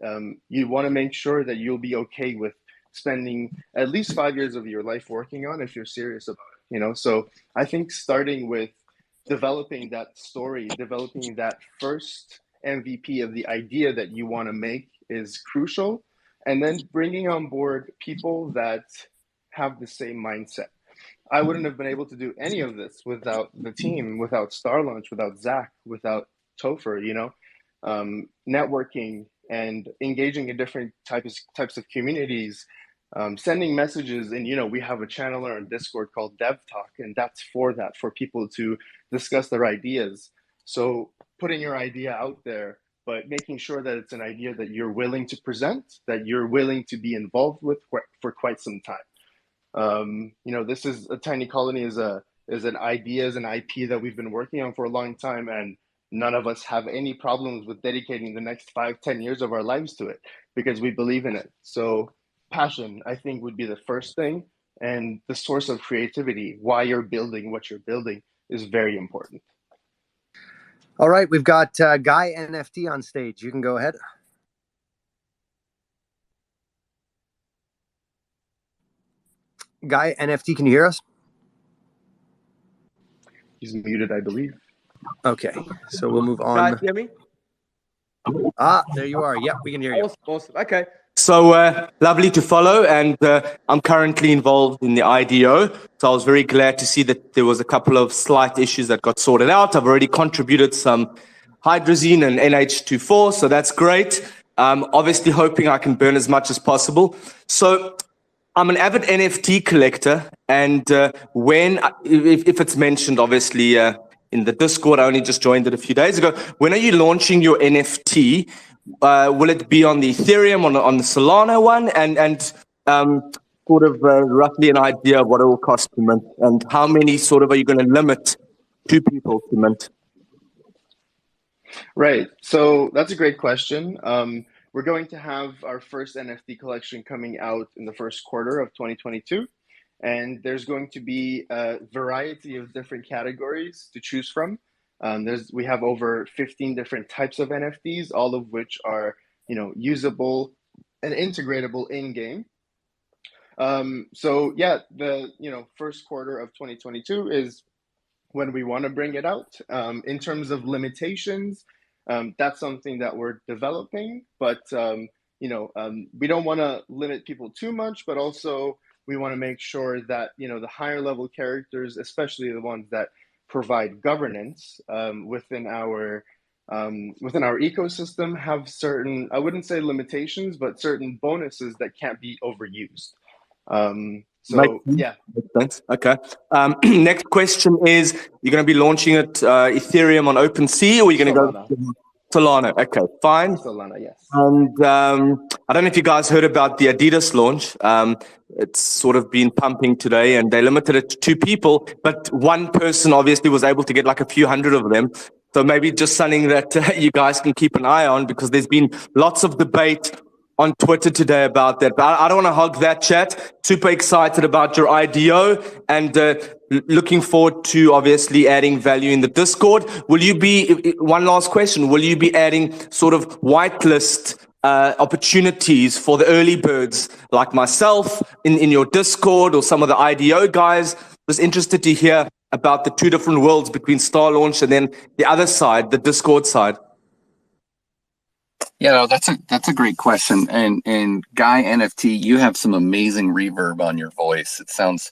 you want to make sure that you'll be okay with spending at least 5 years of your life working on if you're serious about it. So I think starting with developing that story, developing that first MVP of the idea that you want to make is crucial, and then bringing on board people that have the same mindset. I wouldn't have been able to do any of this without the team, without StarLaunch, without Zach, without Topher. Networking and engaging in different types of communities, sending messages, and we have a channel on Discord called Dev Talk, and that's for people to discuss their ideas. So putting your idea out there, but making sure that it's an idea that you're willing to present, that you're willing to be involved with for quite some time. This is a Tiny Colony is an idea, is an IP that we've been working on for a long time, and none of us have any problems with dedicating the next 5-10 years of our lives to it because we believe in it. So passion, I think, would be the first thing, and the source of creativity, why you're building what you're building, is very important. All right, we've got Guy NFT on stage. You can go ahead. Guy NFT, can you hear us? He's muted, I believe. Okay, so we'll move on. Can you hear me? There you are. Yep, we can hear you. Awesome. Okay. So lovely to follow, and I'm currently involved in the IDO. So I was very glad to see that there was a couple of slight issues that got sorted out. I've already contributed some hydrazine and NH24, so that's great. Obviously hoping I can burn as much as possible. So I'm an avid NFT collector, and if it's mentioned, obviously, in the Discord, I only just joined it a few days ago. When are you launching your NFT? Will it be on the Ethereum, on the Solana one? And sort of roughly an idea of what it will cost to mint, and how many sort of are you going to limit 2 people to mint? Right. So that's a great question. We're going to have our first NFT collection coming out in the first quarter of 2022. And there's going to be a variety of different categories to choose from. We have over 15 different types of NFTs, all of which are, usable and integratable in game. So yeah, the first quarter of 2022 is when we want to bring it out. In terms of limitations, that's something that we're developing, but we don't want to limit people too much, but also we want to make sure that the higher level characters, especially the ones that provide governance within our ecosystem, have certain, I wouldn't say limitations, but certain bonuses that can't be overused. Yeah. Makes sense. Okay. Next question is, you're going to be launching it Ethereum on OpenSea, or are you going to go Solana? Okay, fine. Solana, yes. And I don't know if you guys heard about the Adidas launch. It's sort of been pumping today, and they limited it to 2 people, but one person obviously was able to get like a few hundred of them. So maybe just something that you guys can keep an eye on, because there's been lots of debate on Twitter today about that. But I don't want to hog that chat. Super excited about your IDO, and looking forward to obviously adding value in the Discord. One last question, will you be adding sort of whitelist opportunities for the early birds like myself in your Discord, or some of the IDO guys? Was interested to hear about the 2 different worlds between StarLaunch and then the other side, the Discord side. Yeah, no, that's a great question. And Guy NFT, you have some amazing reverb on your voice. It sounds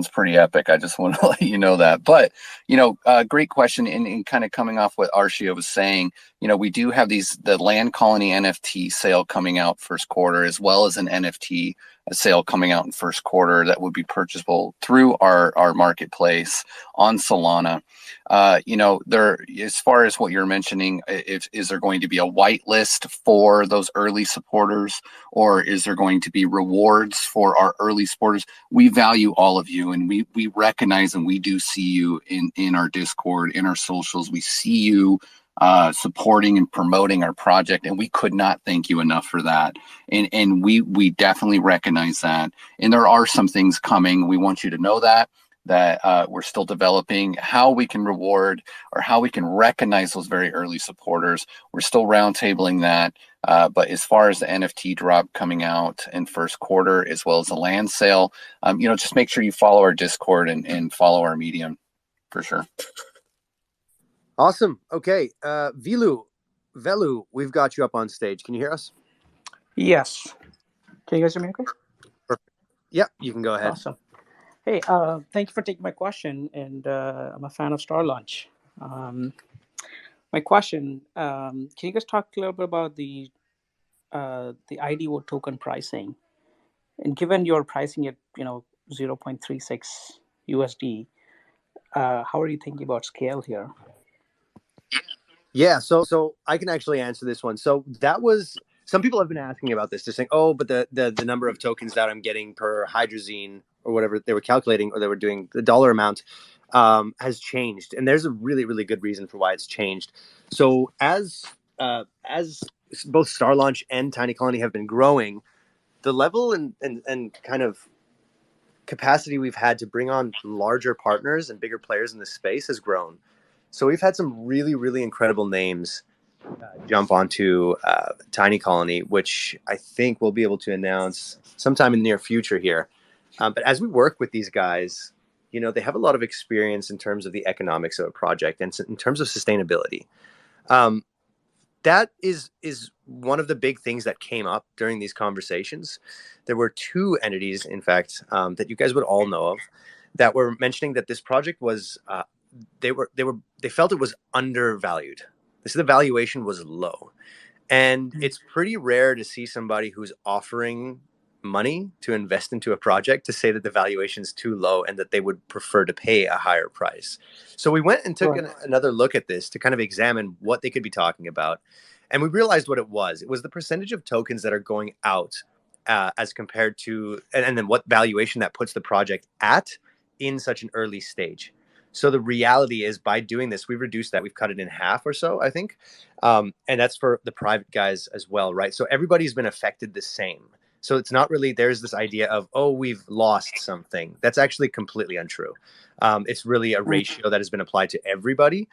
pretty epic. I just want to let you know that. But great question. And kind of coming off what Arshia was saying, we do have the Land Colony NFT sale coming out first quarter, as well as an NFT sale coming out in first quarter that would be purchasable through our marketplace on Solana. As far as what you're mentioning, is there going to be a whitelist for those early supporters, or is there going to be rewards for our early supporters? We value all of you, and we recognize, and we do see you in our Discord, in our socials. We see you supporting and promoting our project, and we could not thank you enough for that. And we definitely recognize that. And there are some things coming. We want you to know that we're still developing how we can reward, or how we can recognize those very early supporters. We're still roundtabling that. But as far as the NFT drop coming out in first quarter, as well as the land sale, just make sure you follow our Discord and follow our Medium for sure. Awesome. Okay. Velu, we've got you up on stage. Can you hear us? Yes. Can you guys hear me okay? Perfect. Yep, you can go ahead. Awesome. Hey, thank you for taking my question, and I'm a fan of StarLaunch. My question, can you guys talk a little bit about the IDO token pricing? And given your pricing at 0.36 USD, how are you thinking about scale here? Yeah, so I can actually answer this one. So that was, some people have been asking about this. They're saying, oh, but the number of tokens that I'm getting per hydrazine or whatever they were calculating, or they were doing, the dollar amount has changed. And there's a really, really good reason for why it's changed. So as both StarLaunch and Tiny Colony have been growing, the level and kind of capacity we've had to bring on larger partners and bigger players in the space has grown. So we've had some really, really incredible names jump onto Tiny Colony, which I think we'll be able to announce sometime in the near future here. But as we work with these guys, they have a lot of experience in terms of the economics of a project and in terms of sustainability. That is one of the big things that came up during these conversations. There were two entities, in fact, that you guys would all know of, that were mentioning that this project was they felt it was undervalued. The valuation was low, and it's pretty rare to see somebody who's offering money to invest into a project to say that the valuation is too low and that they would prefer to pay a higher price. So we went and took another look at this to kind of examine what they could be talking about, and we realized what it was. It was the percentage of tokens that are going out as compared to, and then what valuation that puts the project at in such an early stage. So the reality is, by doing this, we've reduced that. We've cut it in half or so, I think. And that's for the private guys as well, right? So everybody's been affected the same. So it's not really, there's this idea of, oh, we've lost something. That's actually completely untrue. It's really a ratio that has been applied to everybody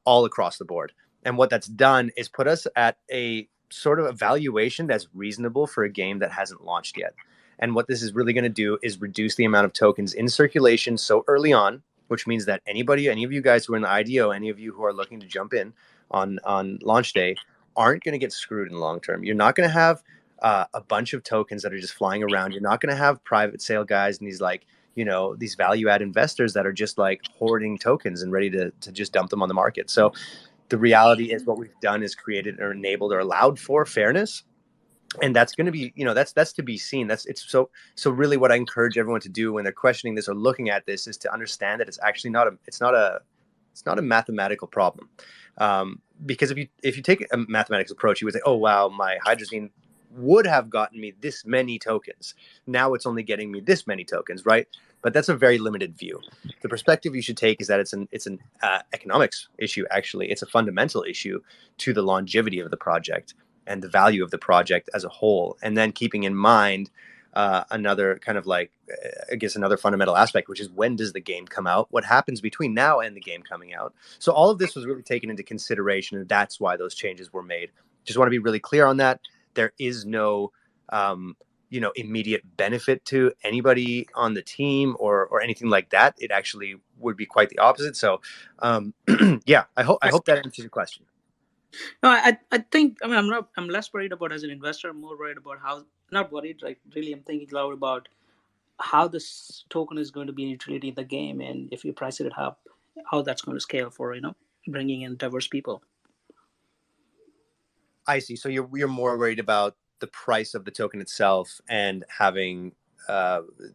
all across the board. And what that's done is put us at a sort of evaluation that's reasonable for a game that hasn't launched yet. And what this is really going to do is reduce the amount of tokens in circulation so early on, which means that any of you guys who are in the IDO, any of you who are looking to jump in on launch day, aren't going to get screwed in the long term. You're not going to have a bunch of tokens that are just flying around. You're not going to have private sale guys and these value add investors that are just like hoarding tokens and ready to just dump them on the market. So the reality is, what we've done is created or enabled or allowed for fairness. And that's going to be, that's to be seen. So really what I encourage everyone to do when they're questioning this or looking at this is to understand that it's actually not a mathematical problem. Because if you take a mathematics approach, you would say, oh, wow, my hydrazine would have gotten me this many tokens. Now it's only getting me this many tokens, right? But that's a very limited view. The perspective you should take is that it's an economics issue. Actually, it's a fundamental issue to the longevity of the project and the value of the project as a whole. And then keeping in mind another kind of another fundamental aspect, which is, when does the game come out? What happens between now and the game coming out? So all of this was really taken into consideration, and that's why those changes were made. Just want to be really clear on that. There is no immediate benefit to anybody on the team or anything like that. It actually would be quite the opposite. So yeah, I hope that answers your question. No, I think, I'm less worried about as an investor. I'm more worried about not worried, like really I'm thinking loud about how this token is going to be a utility in the game, and if you price it up, how that's going to scale for, bringing in diverse people. I see. So you're more worried about the price of the token itself and having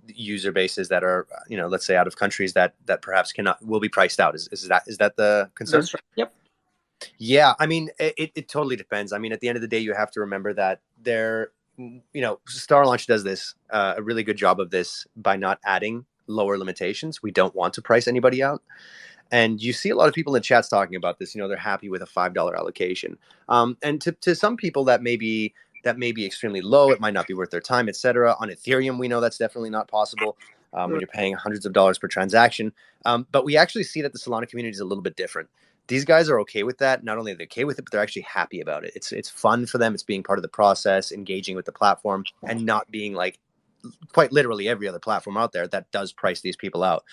user bases that are, let's say out of countries that perhaps will be priced out. Is that the concern? That's right. Yep. Yeah, it totally depends. At the end of the day, you have to remember that StarLaunch does this a really good job of this by not adding lower limitations. We don't want to price anybody out. And you see a lot of people in the chats talking about this. They're happy with a $5 allocation. And to some people that may be extremely low. It might not be worth their time, etc. On Ethereum, we know that's definitely not possible when you're paying hundreds of dollars per transaction. But we actually see that the Solana community is a little bit different. These guys are okay with that. Not only are they okay with it, but they're actually happy about it. It's fun for them. It's being part of the process, engaging with the platform, and not being like quite literally every other platform out there that does price these people out.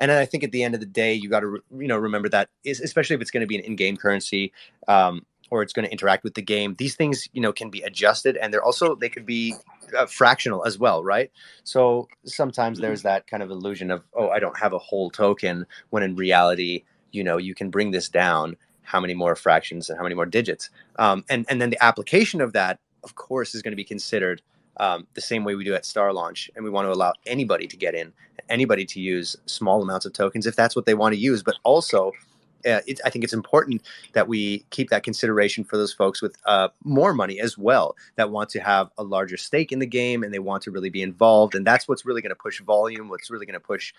And I think at the end of the day, you got to remember that, especially if it's going to be an in-game currency or it's going to interact with the game, these things can be adjusted, and they could be fractional as well, right? So sometimes there's that kind of illusion of, oh, I don't have a whole token, when in reality, you can bring this down how many more fractions and how many more digits. And then the application of that, of course, is going to be considered the same way we do at StarLaunch, and we want to allow anybody to get in, anybody to use small amounts of tokens if that's what they want to use. But also, I think it's important that we keep that consideration for those folks with more money as well, that want to have a larger stake in the game and they want to really be involved. And that's what's really going to push volume, what's really going to push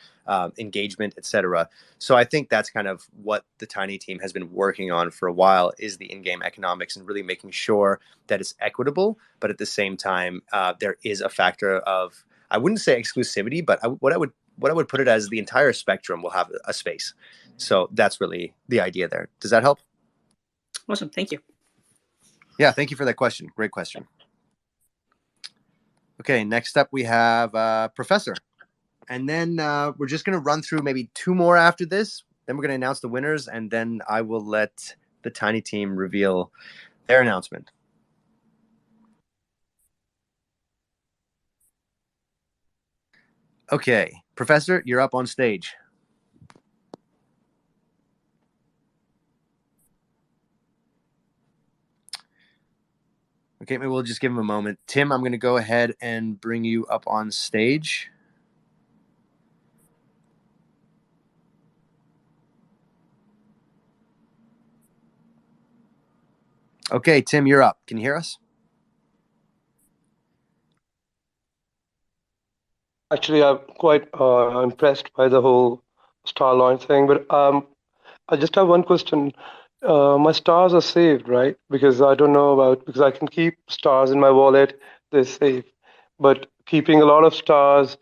engagement, etc. So I think that's kind of what the Tiny team has been working on for a while, is the in-game economics and really making sure that it's equitable. But at the same time, there is a factor of, I wouldn't say exclusivity, but what I would put it as, the entire spectrum will have a space. So that's really the idea there. Does that help? Awesome. Thank you. Yeah, thank you for that question. Great question. Okay, next up we have Professor. And then we're just going to run through maybe 2 more after this. Then we're going to announce the winners, and then I will let the Tiny team reveal their announcement. Okay, Professor, you're up on stage. Okay, maybe we'll just give him a moment. Tim, I'm going to go ahead and bring you up on stage. Okay, Tim, you're up. Can you hear us? Actually, I'm quite impressed by the whole StarLaunch thing, but I just have one question. My stars are saved, right? Because I don't know because I can keep stars in my wallet, they're safe. But keeping a lot of stars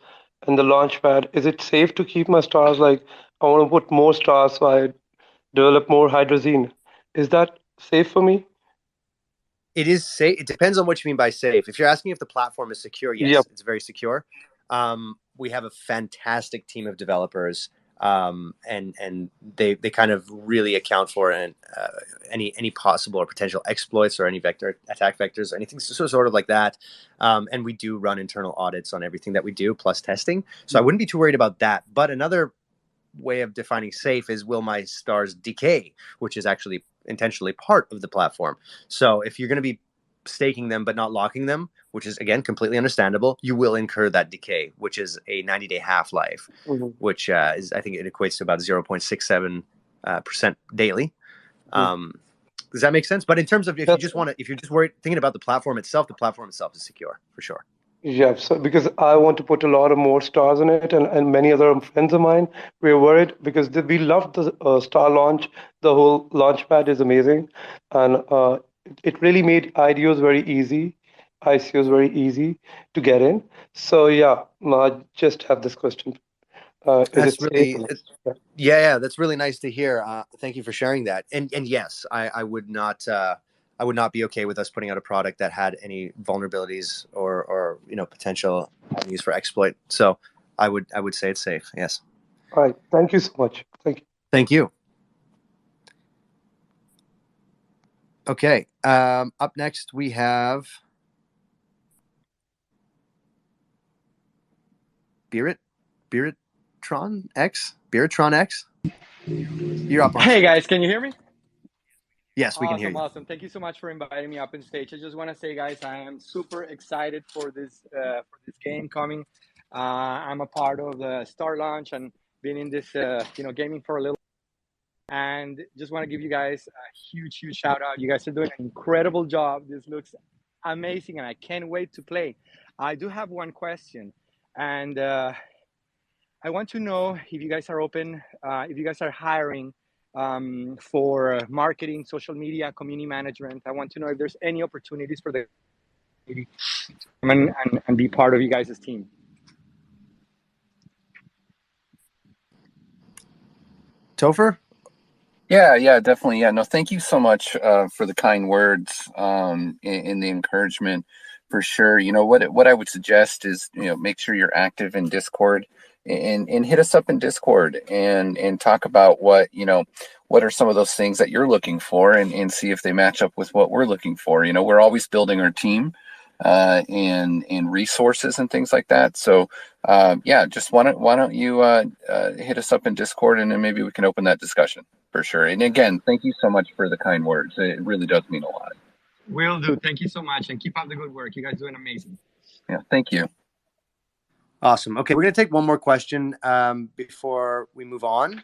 in the launchpad, is it safe to keep my stars? Like, I want to put more stars so I develop more hydrazine. Is that safe for me? It is safe. It depends on what you mean by safe. If you're asking if the platform is secure, yes, Yep. it's very secure. We have a fantastic team of developers, and they kind of really account for any possible or potential exploits or any attack vectors or anything sort of like that. And we do run internal audits on everything that we do, plus testing. So I wouldn't be too worried about that. But another way of defining safe is, will my stars decay, which is actually intentionally part of the platform. So if you're going to be staking them but not locking them, which is again completely understandable, you will incur that decay, which is a 90-day half-life, which is, I think it equates to about 0.67% daily. Does that make sense? But in terms of, if you're just worried, thinking about the platform itself is secure for sure. Yeah, so because I want to put a lot of more stars in it, and many other friends of mine, we're worried because we love the StarLaunch. The whole launchpad is amazing, and it really made IDOs very easy, ICOs very easy to get in. So yeah, I just have this question. Is That's it safe really, or not? yeah, that's really nice to hear. Thank you for sharing that. And yes, I would not be okay with us putting out a product that had any vulnerabilities or potential avenues for exploit. So I would say it's safe. Yes. All right. Thank you so much. Thank you. Thank you. Okay. Up next we have Biratron X. You're up on Hey stage. guys, can you hear me? Yes, we can hear you. Awesome. Thank you so much for inviting me up on stage. I just want to say, guys, I am super excited for this game coming. I'm a part of the StarLaunch and been in this gaming for a little, and just want to give you guys a huge shout out. You guys are doing an incredible job. This looks amazing, and I can't wait to play. I do have one question, and I want to know if you guys are open, if you guys are hiring for marketing, social media, community management. I want to know if there's any opportunities for the community to come and be part of you guys' team. Topher? Yeah, definitely. Yeah, no, thank you so much for the kind words and the encouragement, for sure. You know, what I would suggest is, make sure you're active in Discord and hit us up in Discord and talk about what are some of those things that you're looking for, and see if they match up with what we're looking for. We're always building our team and resources and things like that. So just why don't you hit us up in Discord, and then maybe we can open that discussion for sure. And again, thank you so much for the kind words. It really does mean a lot. Will do. Thank you so much, and keep up the good work. You guys doing amazing. Yeah, thank you. Awesome. Okay, we're going to take one more question before we move on,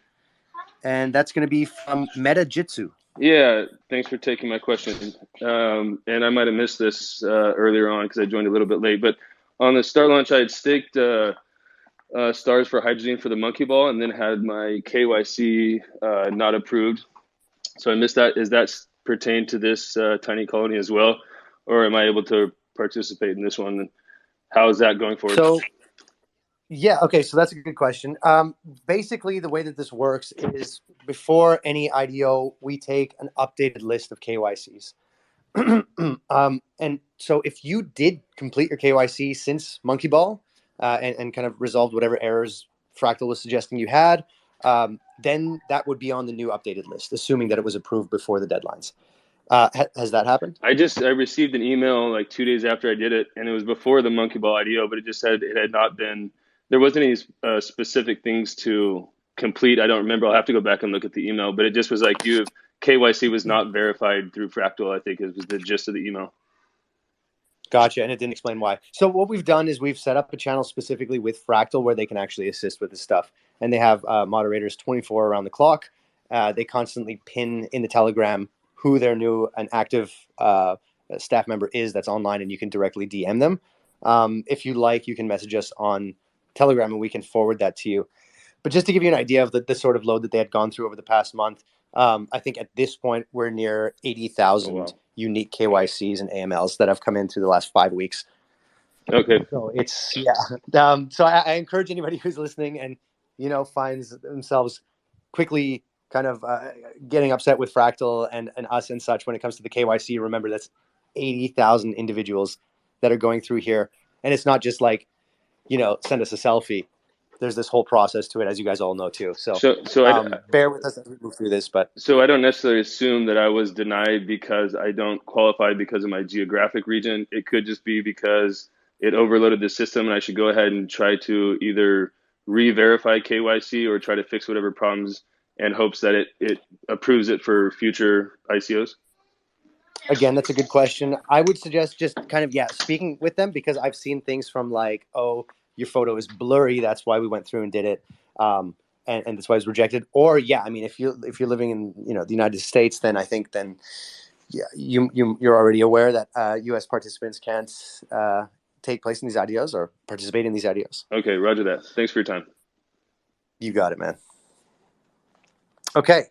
and that's going to be from MetaJitsu. Yeah, thanks for taking my question. And I might have missed this earlier on because I joined a little bit late. But on the StarLaunch, I had staked stars for hydrogen for the monkey ball, and then had my KYC not approved. So I missed that. Is that pertain to this tiny colony as well, or am I able to participate in this one? How is that going forward? So, yeah, okay, so that's a good question. Basically, the way that this works is before any IDO, we take an updated list of KYCs. And so if you did complete your KYC since Monkey Ball and kind of resolved whatever errors Fractal was suggesting you had, then that would be on the new updated list, assuming that it was approved before the deadlines. Has that happened? I received an email like 2 days after I did it, and it was before the Monkey Ball IDO, but it just said it had not been. There wasn't any specific things to complete. I don't remember. I'll have to go back and look at the email, but it just was like KYC was not verified through Fractal, I think it was the gist of the email. Gotcha, and it didn't explain why. So what we've done is we've set up a channel specifically with Fractal where they can actually assist with this stuff, and they have moderators 24 around the clock. They constantly pin in the Telegram who their new and active staff member is that's online, and you can directly DM them. If you like, you can message us on Telegram, and we can forward that to you. But just to give you an idea of the sort of load that they had gone through over the past month, I think at this point we're near 80,000 unique KYCs and AMLs that have come in through the last 5 weeks. Okay. So it's, yeah. So I encourage anybody who's listening and, finds themselves quickly kind of getting upset with Fractal and us and such when it comes to the KYC. Remember, that's 80,000 individuals that are going through here. And it's not just like, send us a selfie. There's this whole process to it, as you guys all know too. So bear with us as we move through this. But so I don't necessarily assume that I was denied because I don't qualify because of my geographic region. It could just be because it overloaded the system, and I should go ahead and try to either re-verify KYC or try to fix whatever problems and hopes that it approves it for future ICOs. Again, that's a good question. I would suggest just kind of, speaking with them, because I've seen things from like, oh, your photo is blurry, that's why we went through and did it, and that's why it was rejected. Or if you're living in the United States, then I think you're already aware that U.S. participants can't take place in these IDOs or participate in these IDOs. Okay, roger that. Thanks for your time. You got it, man. Okay.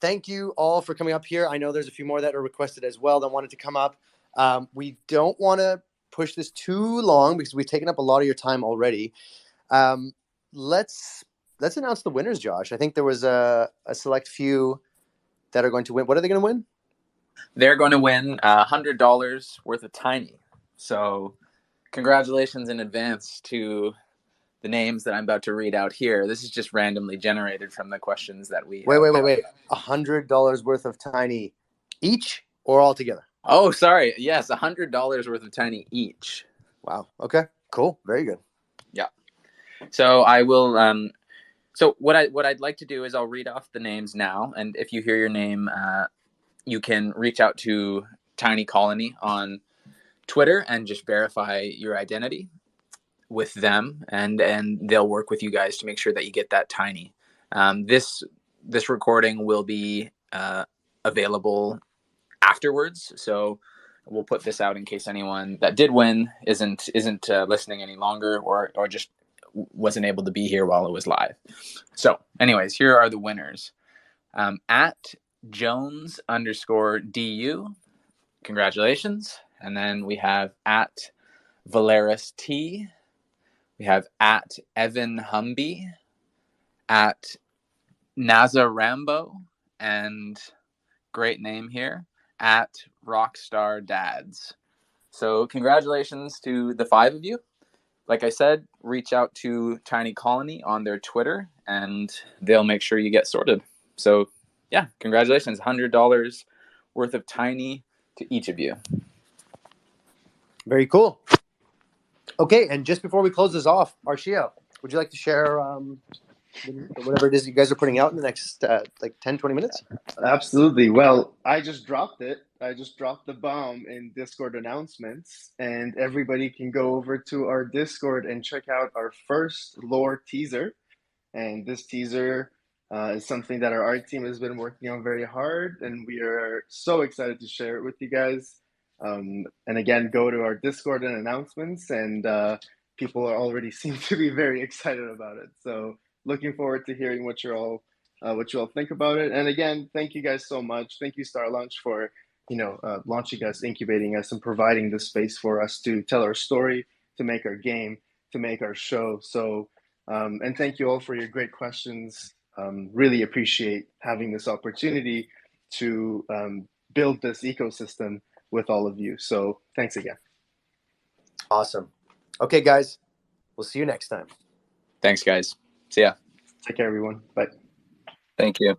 Thank you all for coming up here. I know there's a few more that are requested as well that wanted to come up. We don't want to push this too long because we've taken up a lot of your time already. Let's announce the winners, Josh. I think there was a select few that are going to win. What are they going to win? They're going to win $100 worth of Tiny. So congratulations in advance to the names that I'm about to read out here. This is just randomly generated from the questions that we Wait. $100 worth of Tiny each or all together? Oh, sorry. Yes, $100 worth of Tiny each. Wow. Okay. Cool. Very good. Yeah. So I will. So what I'd like to do is I'll read off the names now, and if you hear your name, you can reach out to Tiny Colony on Twitter and just verify your identity with them, and they'll work with you guys to make sure that you get that Tiny. This recording will be available afterwards, so we'll put this out in case anyone that did win isn't listening any longer or just wasn't able to be here while it was live. So anyways, here are the winners. At Jones_DU, congratulations. And then we have at Valeris T, we have at Evan Humby, at Naza Rambo, and great name here, at Rockstar Dads. So congratulations to the 5 of you. Like I said, reach out to Tiny Colony on their Twitter and they'll make sure you get sorted. So yeah, congratulations. $100 worth of Tiny to each of you. Very cool. Okay, and just before we close this off, Arshia, would you like to share whatever it is you guys are putting out in the next 10, 20 minutes? Absolutely. Well, I just dropped it I just dropped the bomb in Discord announcements, and everybody can go over to our Discord and check out our first lore teaser. And this teaser is something that our art team has been working on very hard, and we are so excited to share it with you guys. And again, go to our Discord and announcements, and people are already seem to be very excited about it. So looking forward to hearing what you all think about it. And again, thank you guys so much. Thank you, StarLaunch, for launching us, incubating us, and providing the space for us to tell our story, to make our game, to make our show. So, and thank you all for your great questions. Really appreciate having this opportunity to build this ecosystem with all of you. So thanks again. Awesome. Okay, guys, we'll see you next time. Thanks, guys. See ya. Take care, everyone. Bye. Thank you.